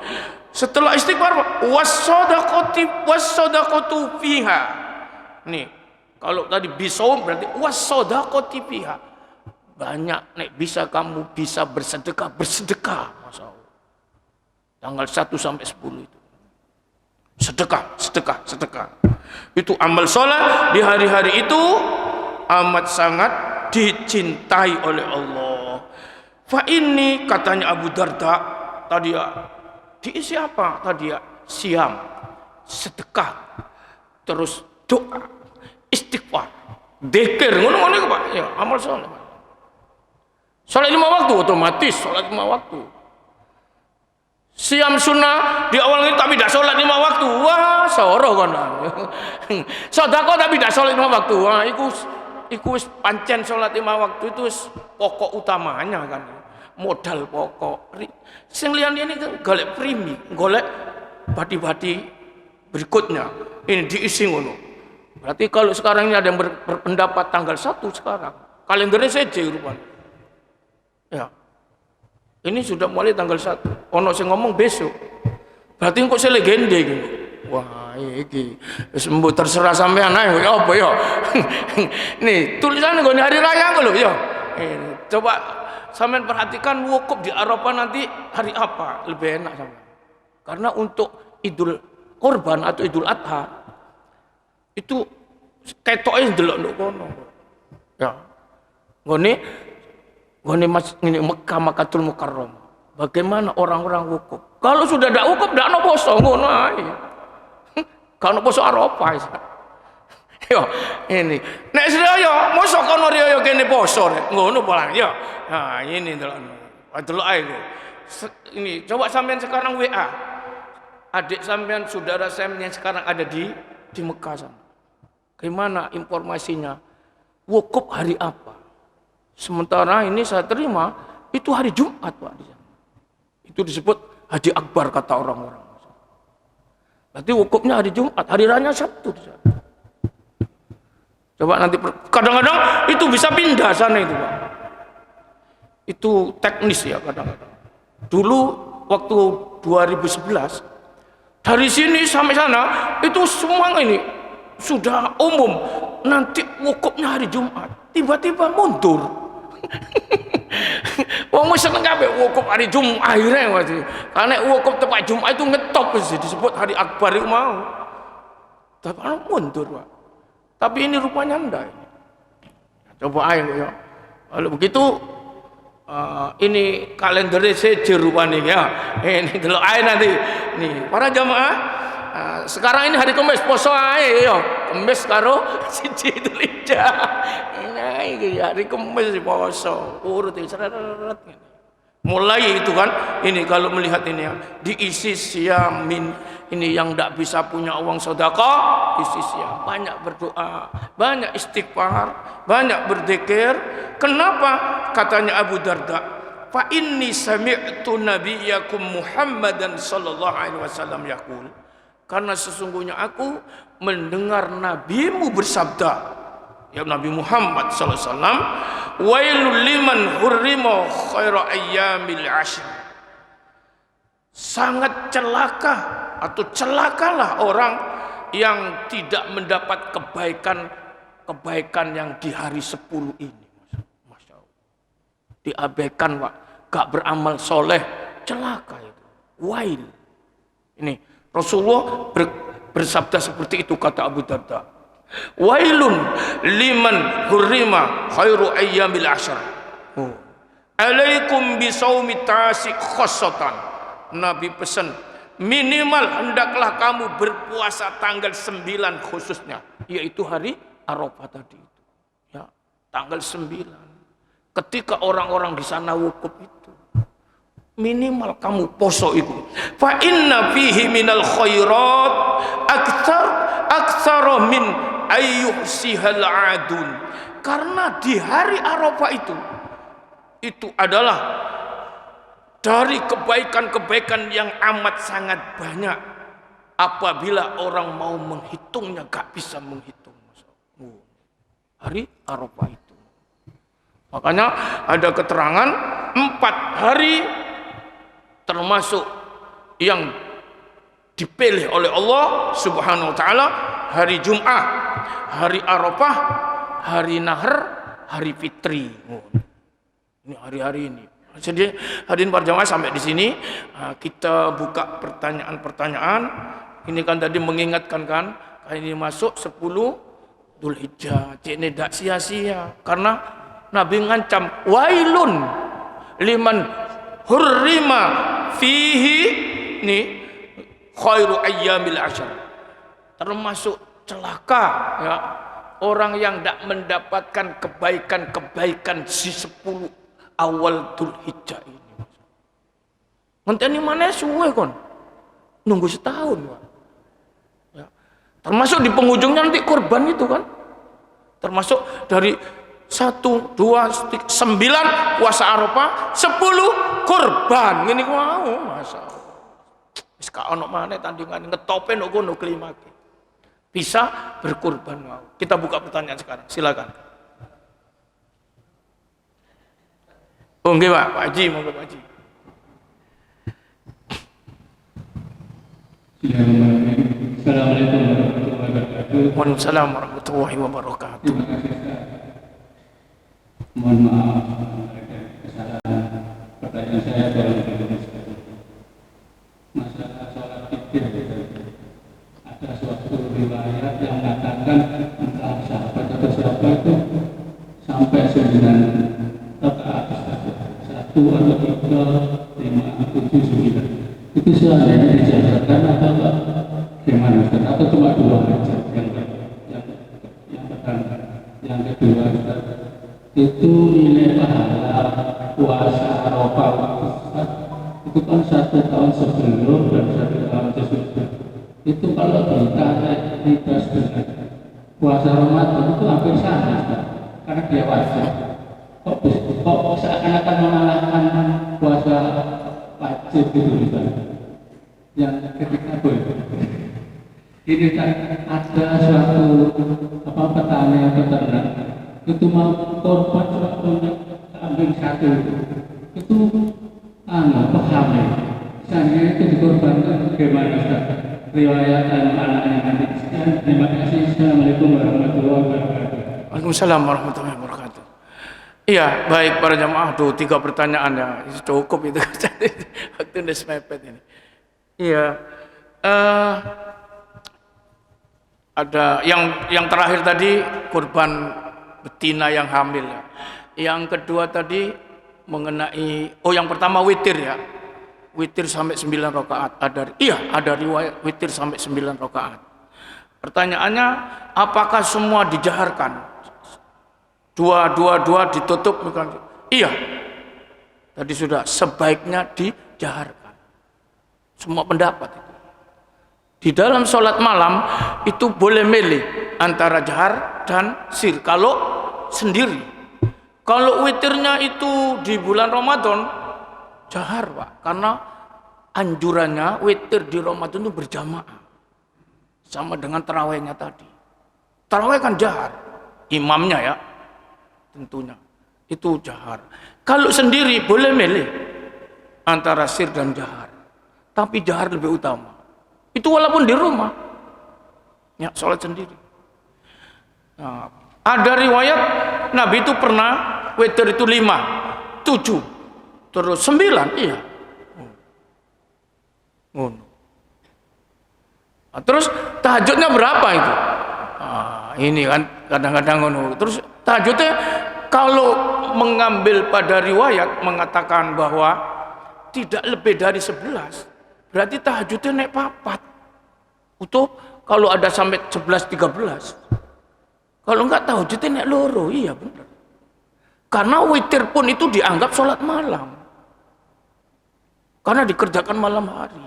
S1: Setelah istighfar, was-shadaqatu fiha. Nih, kalau tadi bisaum berarti was-shadaqati fiha. Banyak, nek bisa kamu bisa bersedekah, Masya Allah. Tanggal 1 sampai 10 itu. Sedekah. Itu amal sholat di hari-hari itu amat sangat dicintai oleh Allah. Fa ini, katanya Abu Darda tadi ya, diisi apa tadi ya? Siam, sedekah, terus doa, istighfar, dzikir, ngono-ngono Pak. Ya, amal sholat. Sholat 5 waktu otomatis, sholat 5 waktu. Siam sunnah di awal ini tapi tidak sholat 5 waktu. Wah, soro kan. Sedekah tapi tidak sholat 5 waktu. Wah, iku pancen sholat 5 waktu itu pokok utamanya kan. Modal pokok. Sing liyan ini kan golek primi, golek bati-bati berikutnya. Ini diisi ngono. Berarti kalau sekarang ini ada yang berpendapat tanggal 1 sekarang. Kalendernya saja rupanya. Ya. Ini sudah mulai tanggal 1. Ono sing ngomong besok. Berarti kok selegende gitu. Wah, iki wis mbok terserah sampean ae ya apa ya. Nih, tulisannya gone hari raya kok lho ya. Coba sampean perhatikan wukuf di Arafah nanti hari apa? Lebih enak sampean. Karena untuk Idul Kurban atau Idul Adha itu ketoke ndelok nduk kono. Ya. Ngene Mekah Makatul Mukarramah. Bagaimana orang-orang wukuf? Kalau sudah ada wukuf, ndak ono poso ngono ae. Kalau poso Arafah. Yo, ini. Nek sedaya mosok kono riyo kene poso rek. Ngono pola yo. Nah, ini ndelokno. Delok ae lho. Ini coba sampean sekarang WA. Adik sampean, saudara sampean yang sekarang ada di Mekah sana. Gimana informasinya? Wukuf hari apa? Sementara ini saya terima itu hari Jumat, Pak, di sana. Itu disebut Haji Akbar kata orang-orang. Berarti wukufnya hari Jumat, hari raya Sabtu di sana. Coba nanti kadang-kadang itu bisa pindah sana itu, Pak. Itu teknis ya kadang-kadang. Dulu waktu 2011 dari sini sampai sana itu semua ini sudah umum. Nanti wukufnya hari Jumat, tiba-tiba mundur. Wong wis seneng kabeh wukuf hari Jumat akhirnya masih. Karena wukuf tepat Jumat itu ngetop disebut hari Akbar itu mau. Tapi mundur, Pak. Tapi ini rupanya enggak ini. Coba ayo ya. Kalau begitu ini kalendernya sejer rupanya ya. Ini delok ae nanti. Nih, para jamaah sekarang ini hari Kamis poso ae ya. Kamis karo siji Dzulhijjah. Nah, iki hari Kamis poso. Urut seret. Mulai itu kan ini kalau melihat ini ya, diisi siamin ini yang tidak bisa punya uang sedekah, isi siam, banyak berdoa, banyak istighfar, banyak berzikir. Kenapa? Katanya Abu Darda, fa inni sami'tu nabiyyakum Muhammadan sallallahu alaihi wasallam yaqul. Karena sesungguhnya aku mendengar nabimu bersabda, ya Nabi Muhammad sallallahu alaihi wasallam, wailul liman hurrima khaira ayyamil ashr. Sangat celaka atau celakalah orang yang tidak mendapat kebaikan yang di hari 10 ini. Masya Allah. Diabaikan, Pak. Gak beramal soleh, celaka itu. Wail. Ini Rasulullah bersabda seperti itu, kata Abu Darda. Wailun liman hurrima khairu ayyamil ashar. Alaikum bisaumi tasik khossatan. Nabi pesan, minimal hendaklah kamu berpuasa tanggal 9 khususnya, yaitu hari Arafah tadi itu. Ya, tanggal 9. Ketika orang-orang di sana wukuf itu, minimal kamu poso itu. Fa inna fihi minal khairat aktsara min ayyuhsihal adun. Karena di hari Arafah itu adalah dari kebaikan-kebaikan yang amat sangat banyak. Apabila orang mau menghitungnya, gak bisa menghitung. Hari Arafah itu. Makanya ada keterangan 4 hari termasuk yang dipilih oleh Allah Subhanahu wa taala. Hari Jum'ah, hari Arafah, hari Nahr, hari Fitri. Ini hari-hari ini. Jadi hadirin para jamaah, sampai di sini kita buka pertanyaan-pertanyaan. Ini kan tadi mengingatkan kan, ini masuk 10 Dzulhijjah. Ini tidak sia-sia karena Nabi ngancam wailun liman hurrima fihi ni khairu ayyamil ashar. Termasuk celaka ya orang yang tidak mendapatkan kebaikan-kebaikan di 10 awal Dzulhijjah ini. Ngenteni mana suwe kon? Nunggu setahun, Pak. Ya. Termasuk di penghujungnya nanti kurban itu kan. Termasuk dari 1, 2, 9 puasa Arafah, 10 kurban. Ngene ku mau, masyaallah. Wis ka ono maneh tandingan ngetope nok kono klimake. Bisa berkurban mau. Kita buka pertanyaan sekarang. Silakan. Oh nggih, Pak. Pak Haji, monggo Pak Haji.
S2: Assalamualaikum warahmatullahi wabarakatuh.
S1: Waalaikumsalam warahmatullahi wabarakatuh.
S2: Mohon maaf kesalahan. Pertanyaan saya adalah masalah sholat Idul. Ada suatu riwayat yang mengatakan entah sahabat atau siapa itu sampai 9 rakaat, 1 atau 3, 5, 7, 9. Itu seandainya dijabarkan atau enggak? Gimana Ustaz? Atau cuma 2 aja yang pertama. Yang kedua Ustaz, itu nilai pahala puasa Arafah Ustaz, itu kan 1 tahun sebelum dan 1 tahun sesudah. Itu kalau ditarik hitas dengan puasa Ramadan itu hampir sama Ustaz, karena dia wajib. Kok seakan-akan mengalahkan puasa wajib itu Ustaz? Yang ketika ini kan ada suatu petani atau peternak itu mau korban cuma punya kambing 1 itu paham ya, misalnya itu dikorbankan bagaimana Ustaz? Riwayat dan anaknya nanti. Terima kasih. Assalamualaikum warahmatullahi wabarakatuh.
S1: Waalaikumsalam warahmatullahi wabarakatuh. Iya, baik para jamaah, 3 pertanyaan ya, cukup itu. Waktu udah semepet ini. Iya, ada yang terakhir tadi kurban betina yang hamil ya. Yang kedua tadi mengenai yang pertama witir ya. Witir sampai 9 rakaat. Ada riwayat witir sampai 9 rakaat. Pertanyaannya, apakah semua dijaharkan? Dua ditutup bukan? Iya. Tadi sudah sebaiknya dijaharkan. Semua pendapat itu. Di dalam sholat malam itu boleh milih antara jahar dan sir kalau sendiri. Kalau witirnya itu di bulan Ramadan, jahar Pak, karena anjurannya witir di Ramadan itu berjamaah. Sama dengan tarawihnya tadi. Tarawih kan jahar, imamnya ya, tentunya itu jahar. Kalau sendiri boleh milih antara sir dan jahar, tapi jahar lebih utama. Itu walaupun di rumah. Ya, sholat sendiri. Nah, ada riwayat Nabi itu pernah witir itu 5, 7, terus 9, iya. Nah, terus tahajudnya berapa itu? Nah, ini kan kadang-kadang terus tahajudnya kalau mengambil pada riwayat mengatakan bahwa tidak lebih dari 11, berarti tahajudnya naik papat. Utuh kalau ada sampai 11, 13. Kalau enggak tahajudnya naik loro, iya benar. Karena witir pun itu dianggap sholat malam. Karena dikerjakan malam hari.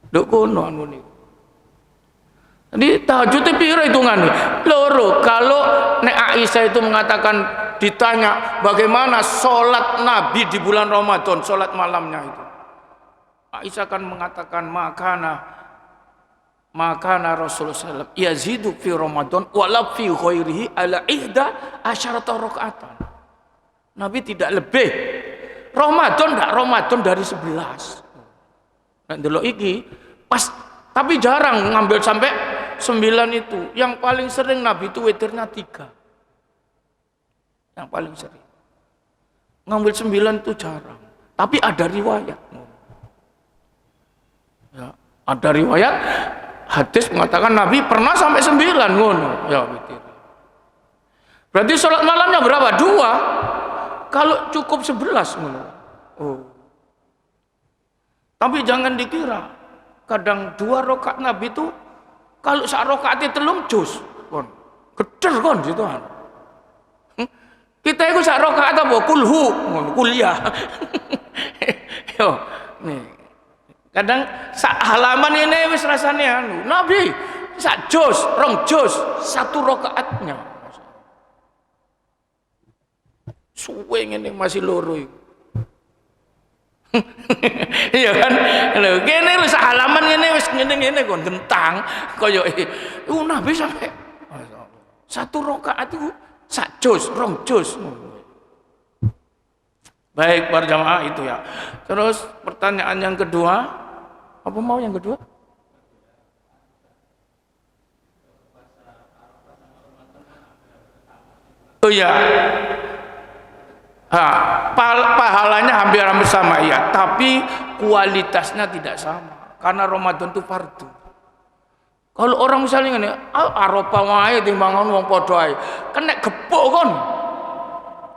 S1: Dok kono anu niku. Jadi tahajudnya pira hitungannya? Loro. Kalau Nek Aisyah itu mengatakan, ditanya bagaimana sholat Nabi di bulan Ramadan, sholat malamnya itu. Aisyah akan mengatakan makana Rasulullah SAW yazidu fi Ramadan wala fi ghairihi ala ihda asyarata rakaatan. Nabi tidak lebih Ramadan dari 11. Nah, delok iki pas, tapi jarang ngambil sampai 9 itu. Yang paling sering Nabi itu witirnya 3. Yang paling sering. Ngambil 9 itu jarang. Tapi ada riwayat. Ya, ada riwayat hadis mengatakan Nabi pernah sampai 9 ngono. Ya, witir. Berarti sholat malamnya berapa? 2. Kalau cukup 11 ngono. Oh. Tapi jangan dikira kadang 2 rakaat Nabi itu kalau sak rakaate 3 juz kon. Geder kon gitu kan. Kita itu sak rakaat apa kulhu ngono kuliah. Yo, nih. Kadang sak halaman ini wis rasane anu. Nabi sak juz, 2 juz, 1 rakaatnya. Suwe ngene masih loro iku. Iya kan, lho kene wis halaman ngene wis ngene kon gentang kaya Nabi sampai 1 rakaat itu sak juz, 2 juz. Baik para jamaah itu ya. Terus pertanyaan yang kedua, apa mau yang kedua? Oh ya. Pahalanya hampir sama ya, tapi kualitasnya tidak sama karena Ramadan itu fardu. Kalau orang misalnya ngene, Arafah wae timbangan wong padha ae, kena gepuk kon.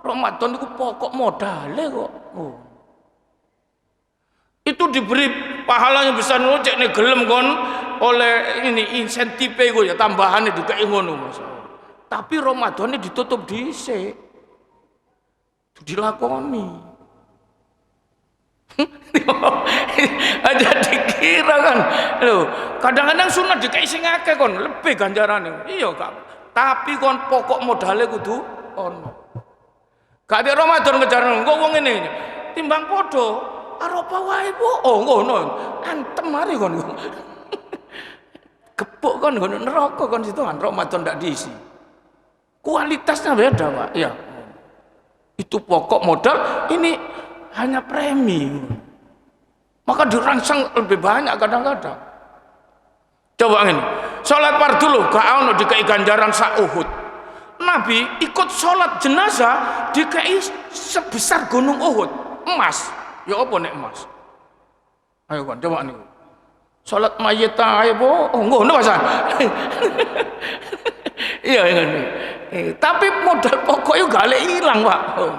S1: Ramadan itu pokok modale kok. Oh. Itu diberi pahalanya besar cek nek gelem kon oleh ini insentif iku ya tambahane dikek ngono Mas. Tapi Ramadan ini ditutup dhisik. Dilakoni. Aja dikira kan. Loh, kadang-kadang sunat dikai sing akeh kon, lebih ganjarane. Iya, Kak. Tapi kon pokok modale kudu ono. Gak ada Ramadan ngejar kok wong ngene. Timbang padha Arafah wae po. Oh, ngono. Antem mari kon. Gepuk kon ngono neraka kon situ kan Ramadan ndak diisi. Kualitasnya beda, Pak. Iya. Itu pokok modal, ini hanya premi. Maka dirangsang lebih banyak kadang-kadang. Coba ini, sholat fardu loh, gak ono dikai ganjaran sak Uhud. Nabi ikut sholat jenazah dikai sebesar gunung Uhud, emas. Ya apa nek emas? Ayo kan, coba nih. Sholat mayit ayo po, oh ngono Mas. Iya ini. Tapi modal pokoknya gak lek ilang, Pak. Oh.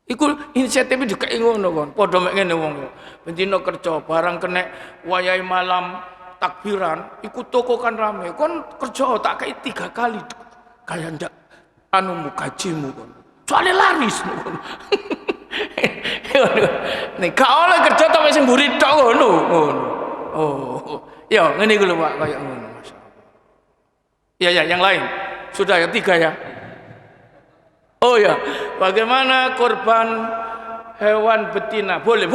S1: Iku inisiatif dikai ngono kon. Padha mek ngene wong. Ben dina kerja barang kenek wayahe malam takbiran, iku toko kan rame. Kon kerja tak kei 3 kali. Kaya ndak anu mukajimu kon. Soale laris kon. Nek gak oleh kerja tak sing mburi tok ngono. Oh. Ya ngene iku lho Pak, kaya ngono. Ya, yang lain sudah ya 3 ya. Oh ya, bagaimana korban hewan betina? Boleh.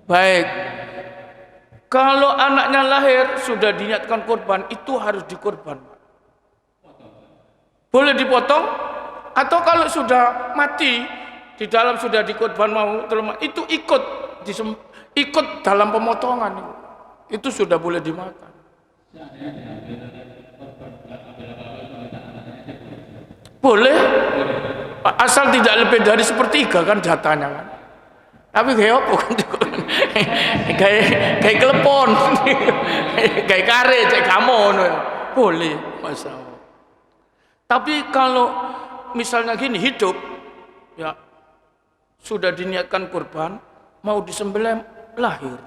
S1: Baik. Kalau anaknya lahir sudah diniatkan korban, itu harus dikorban. Boleh dipotong, atau kalau sudah mati di dalam sudah dikorban mau itu ikut dalam pemotongan itu sudah boleh dimakan. Boleh, asal tidak lebih dari sepertiga kan jatahnya kan. Tapi kayak apa kan? Kayak kelepon, kayak kare, kayak kamon, boleh, masa. Tapi kalau misalnya gini hidup, ya sudah diniatkan kurban, mau disembelih lahir,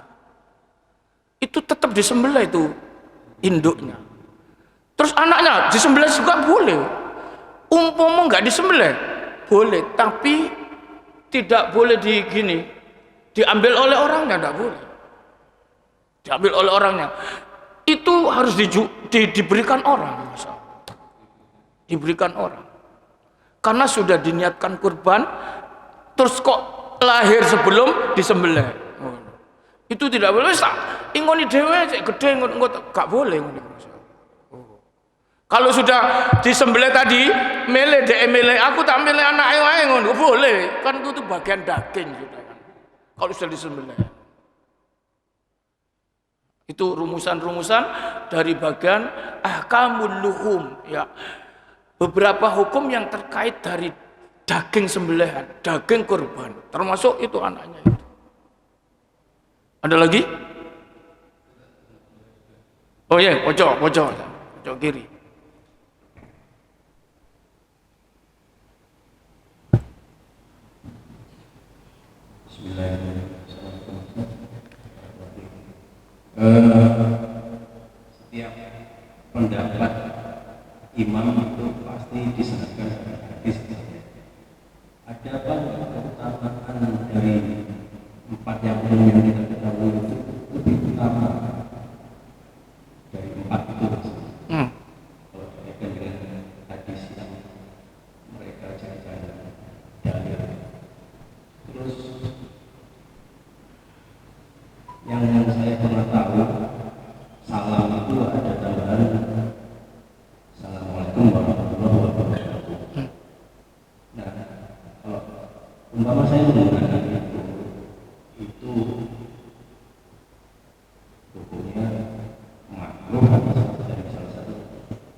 S1: itu tetap disembelih itu induknya. Terus anaknya disembelih juga boleh. Umpama nggak disembelih boleh, tapi tidak boleh diambil oleh orangnya, tidak boleh diambil oleh orangnya, itu harus diberikan orang, diberikan orang, karena sudah diniatkan kurban, terus kok lahir sebelum disembelih, itu tidak boleh. Ingoni dewe gede nggak boleh. Kalau sudah disembelih tadi, mele aku tak mele anak wae ngono boleh. Kan itu bagian daging sudah kan. Kalau sudah disembelih. Itu rumusan-rumusan dari bagian ahkamul luhum ya. Beberapa hukum yang terkait dari daging sembelihan, daging kurban, termasuk itu anaknya itu. Ada lagi? Oh iya, pojok kiri.
S3: Setiap pendapat imam itu pasti diserahkan pada hadis. Ada apa keutamaan dari 4 yang umum yang kita ketahui itu lebih utama dari 4 itu? Kalau dikaitkan dengan hadis yang mereka jadikan dalil. Terus yang saya pernah tahu, salam itu ada tambahan Assalamualaikum warahmatullahi wabarakatuh. Nah, kalau umpama saya menggunakan itu hukumnya makruh atau dari salah satu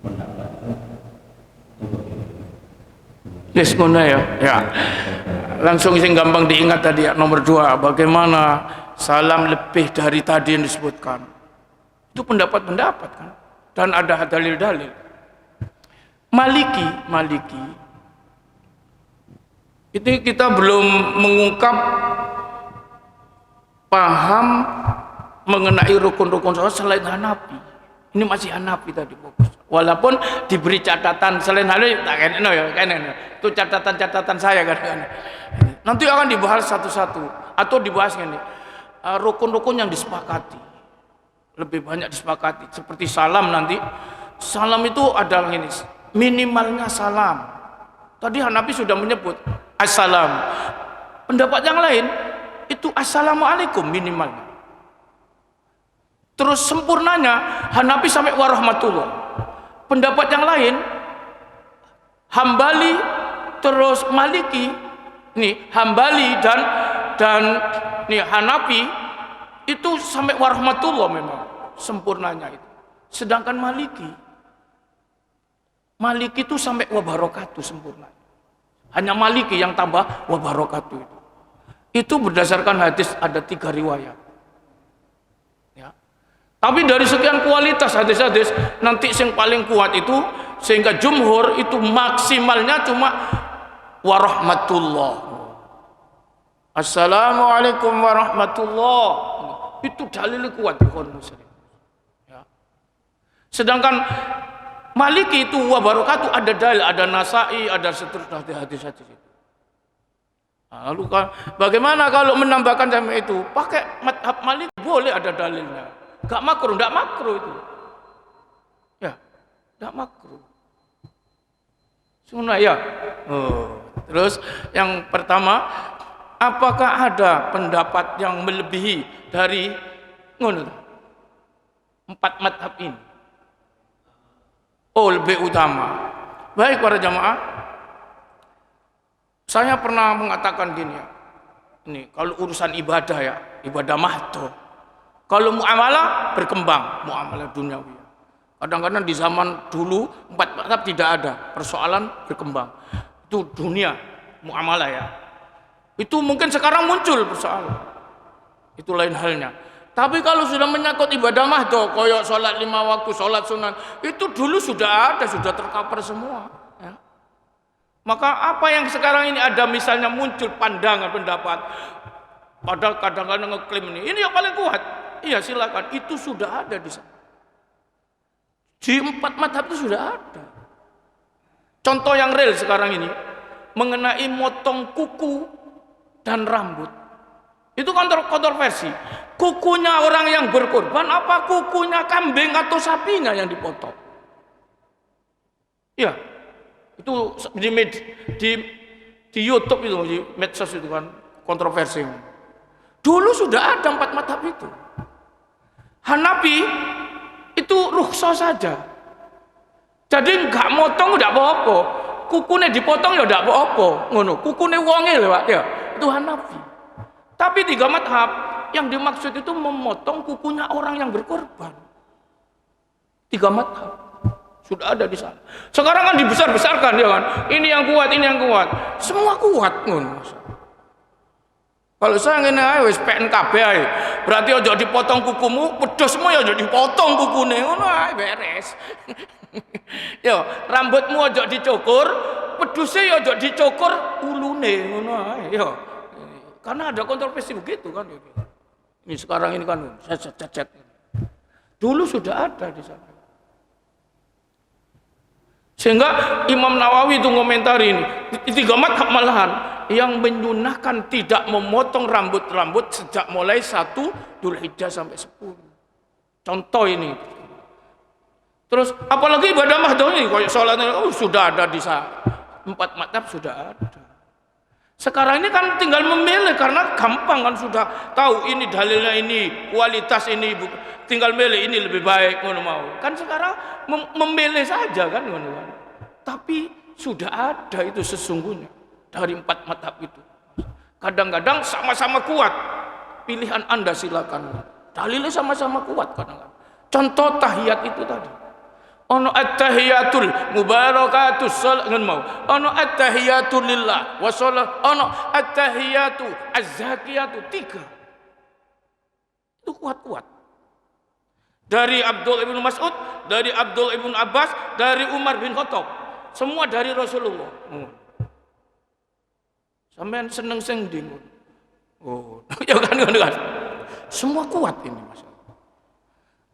S3: pendapat itu
S1: Yes, ngono ya. Ya. Langsung sing gampang diingat tadi ya, nomor 2, bagaimana salam lebih dari tadi yang disebutkan. Itu pendapat-pendapat kan. Dan ada dalil-dalil. Maliki. Itu kita belum mengungkap paham mengenai rukun-rukun sholat selain Hanafi. Ini masih Hanafi tadi fokus. Walaupun diberi catatan selain Hanafi, tak kena ya, itu catatan saya kan. Nanti akan dibahas satu-satu atau dibahas ini rukun-rukun yang disepakati. Lebih banyak disepakati seperti salam nanti. Salam itu adalah ini minimalnya salam. Tadi Hanafi sudah menyebut assalam. Pendapat yang lain itu assalamualaikum minimalnya. Terus sempurnanya Hanafi sampai warahmatullah. Pendapat yang lain Hambali terus Maliki, nih Hambali dan nih Hanafi itu sampai warahmatullah memang sempurnanya itu. Sedangkan Maliki itu sampai wabarakatuh sempurna. Hanya Maliki yang tambah wabarakatuh itu. Itu berdasarkan hadis ada 3 riwayat. Ya. Tapi dari sekian kualitas hadis-hadis nanti yang paling kuat itu sehingga jumhur itu maksimalnya cuma warahmatullah. Assalamualaikum warahmatullah. Itu dalil kuat bukan muslim. Ya. Sedangkan Maliki itu wabarakatuh ada dalil, ada Nasai, ada seterusnya hadis-hadis itu. Lalu bagaimana kalau menambahkan sama itu? Pakai madhab Maliki boleh ada dalilnya. Gak makruh, enggak makruh itu. Ya, enggak makruh. Sunnah ya. Terus yang pertama, apakah ada pendapat yang melebihi dari 4 madhab ini? Oh, lebih utama. Baik para jamaah, Saya pernah mengatakan gini ya. Ini kalau urusan ibadah ya, ibadah mahdoh. Kalau muamalah berkembang, muamalah duniawi. Kadang-kadang di zaman dulu 4 mazhab tidak ada persoalan berkembang. Itu dunia muamalah ya. Itu mungkin sekarang muncul persoalan. Itu lain halnya. Tapi kalau sudah menyangkut ibadah mahdoh, koyok sholat 5 waktu, sholat sunnah, itu dulu sudah ada, sudah tercover semua. Ya. Maka apa yang sekarang ini ada misalnya muncul pandangan pendapat, padahal kadang-kadang ngeklaim ini yang paling kuat. Iya silakan, itu sudah ada di sana. Di 4 mazhab itu sudah ada. Contoh yang real sekarang ini mengenai motong kuku dan rambut. Itu kontroversi. Kukunya orang yang berkorban apa kukunya kambing atau sapinya yang dipotong? Iya. Itu di YouTube itu, di medsos itu kan kontroversi. Dulu sudah ada 4 mazhab itu. Hanafi itu rukhsah saja. Jadi enggak motong enggak apa-apa. Kukune dipotong ya enggak apa-apa. Ngono, kukune wonge lho, Pak, ya. Itu Hanafi. Tapi 3 mazhab yang dimaksud itu memotong kukunya orang yang berkorban. 3 mazhab sudah ada di sana. Sekarang kan dibesar-besarkan ya kan. Ini yang kuat, ini yang kuat. Semua kuat ngono. Kalau saya ngene ae wis PNKB ae. Berarti ojo dipotong kukumu, pedosmu ya ojo dipotong kukune. Ngono ae beres. Yo, rambutmu ojo dicukur, peduse ya ojo dicukur ulune ngono ae. Yo. Karena ada kontroversi begitu kan. Ini sekarang ini kan cet. Dulu sudah ada di sana. Sehingga Imam Nawawi itu ngomentari ini 3 mazhab malahan yang menyunahkan tidak memotong rambut-rambut sejak mulai 1 Dzulhijjah sampai 10. Contoh ini. Terus apalagi ibadah mahdoh ini kayak sholat sudah ada di sana. 4 mazhab sudah ada. Sekarang ini kan tinggal memilih karena gampang kan sudah tahu ini dalilnya ini, kualitas ini, tinggal milih ini lebih baik ngono mau. Kan sekarang memilih saja kan ngono kan. Tapi sudah ada itu sesungguhnya dari 4 mazhab itu. Kadang-kadang sama-sama kuat. Pilihan Anda silakan. Dalilnya sama-sama kuat kadang-kadang. Contoh tahiyat itu tadi. Ono at-tahiyatul mubarakatus salat mau. Ono at-tahiyatul lillah wa salat. Ono at-tahiyatu az-zakiyatu 3. Itu kuat-kuat. Dari Abdul ibn Mas'ud, dari Abdul ibn Abbas, dari Umar bin Khattab. Semua dari Rasulullah. Sampean seneng sing ndi ngono. Oh, ya kan. Semua kuat ini Mas.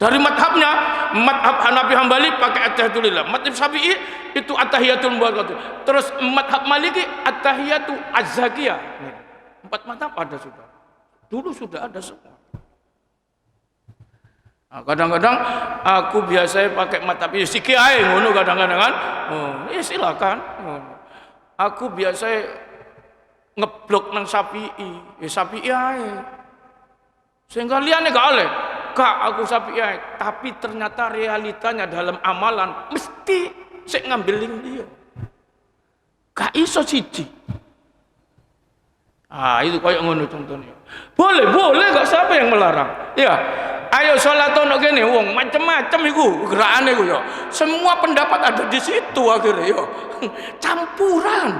S1: Dari madhabnya, madhab Hanafi Hambali pakai at-tahiyatul lillah. Madhab Syafi'i itu at-tahiyatul mubarakatuh. Terus madhab Maliki at-tahiyatu az-zakiyah. 4 madhab ada sudah. Dulu sudah ada semua. Nah, kadang-kadang aku biasa pakai madhab siki ae ngono kadang-kadang kan. Oh, ya silakan. Aku biasa ngeblok nang Syafi'i. Ya Syafi'i ae. Sehingga liyane gak oleh. Kak aku Syafi'i ae, tapi ternyata realitanya dalam amalan mesti sik ngambilin dia. Gak iso siji. Ah, itu kayak ngono contohnya. Boleh gak siapa yang melarang. Ya. Ayo sholat ono kene wong macam-macam iku gerakane iku ya. Semua pendapat ada di situ akhirnya ya. Campuran.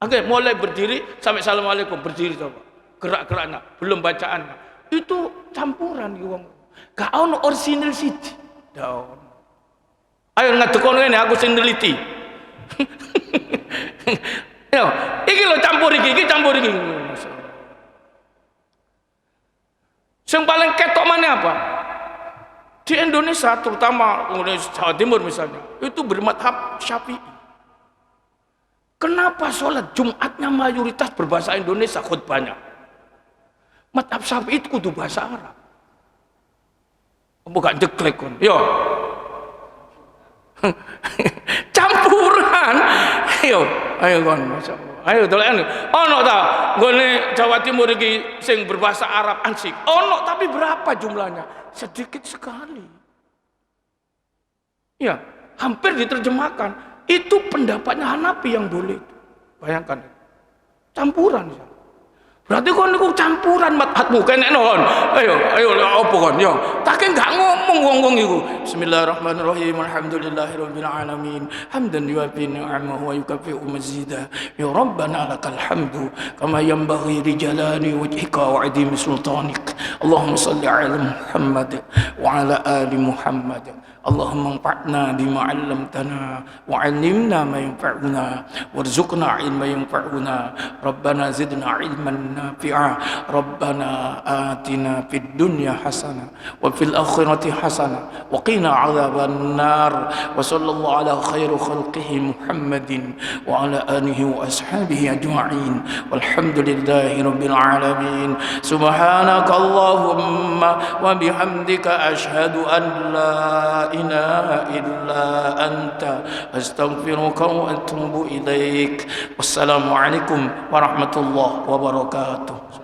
S1: Oke, mulai berdiri sampai assalamualaikum berdiri coba. Gerak-geraknya, belum bacaannya. Itu campuran iku wong. Gak ono orisinil siji. Daun. Ayo ngadekon ngene aku sing neliti. Yo, iki lho campur iki campur iki. Yang paling ketok mana apa? Di Indonesia terutama Jawa Timur misalnya itu bermadhab Syafi'i. Kenapa sholat Jumatnya mayoritas berbahasa Indonesia khutbahnya? Madhab Syafi'i itu kudu bahasa Arab. Bukan jeklek kon. Yo. Campuran. Ayo kon masyaallah. Ayo dolen. Ono ta nggone Jawa Timur iki sing berbahasa Arab ansik. Ono tapi berapa jumlahnya? Sedikit sekali. Ya, hampir diterjemahkan. Itu pendapatnya Hanafi yang boleh. Bayangkan, campuran. Berarti kon niku campuran madhabmu kene non. Ayo apa kon yo. Tak enggak ngomong wong iku. Bismillahirrahmanirrahim. Alhamdulillahirabbil alamin. Hamdan yuwafi ni'amahu wa yukafi'u mazida. Ya Rabbana lakal hamdu kama yanbaghi li jalali wajhika wa 'azimi sultanik. Allahumma shalli 'ala Muhammad wa 'ala ali Muhammad. Allahumma anfa'na bima 'allamtana wa 'allimna ma yanfa'una warzuqna 'ilman yanfa'una. Rabbana zidna 'ilman nafi'a. Rabbana atina fid dunya hasanah wa fil akhirati hasanah wa qina 'adzaban nar. Wa sallallahu ala khairi khalqihi Muhammadin wa ala alihi wa ashabihi ajma'in. Walhamdulillahi rabbil alamin. Subhanaka Allahumma wa bihamdika ashhadu an la ilaha illa anta astaghfiruka wa atubu ilaik. Wassalamualaikum warahmatullahi wabarakatuh.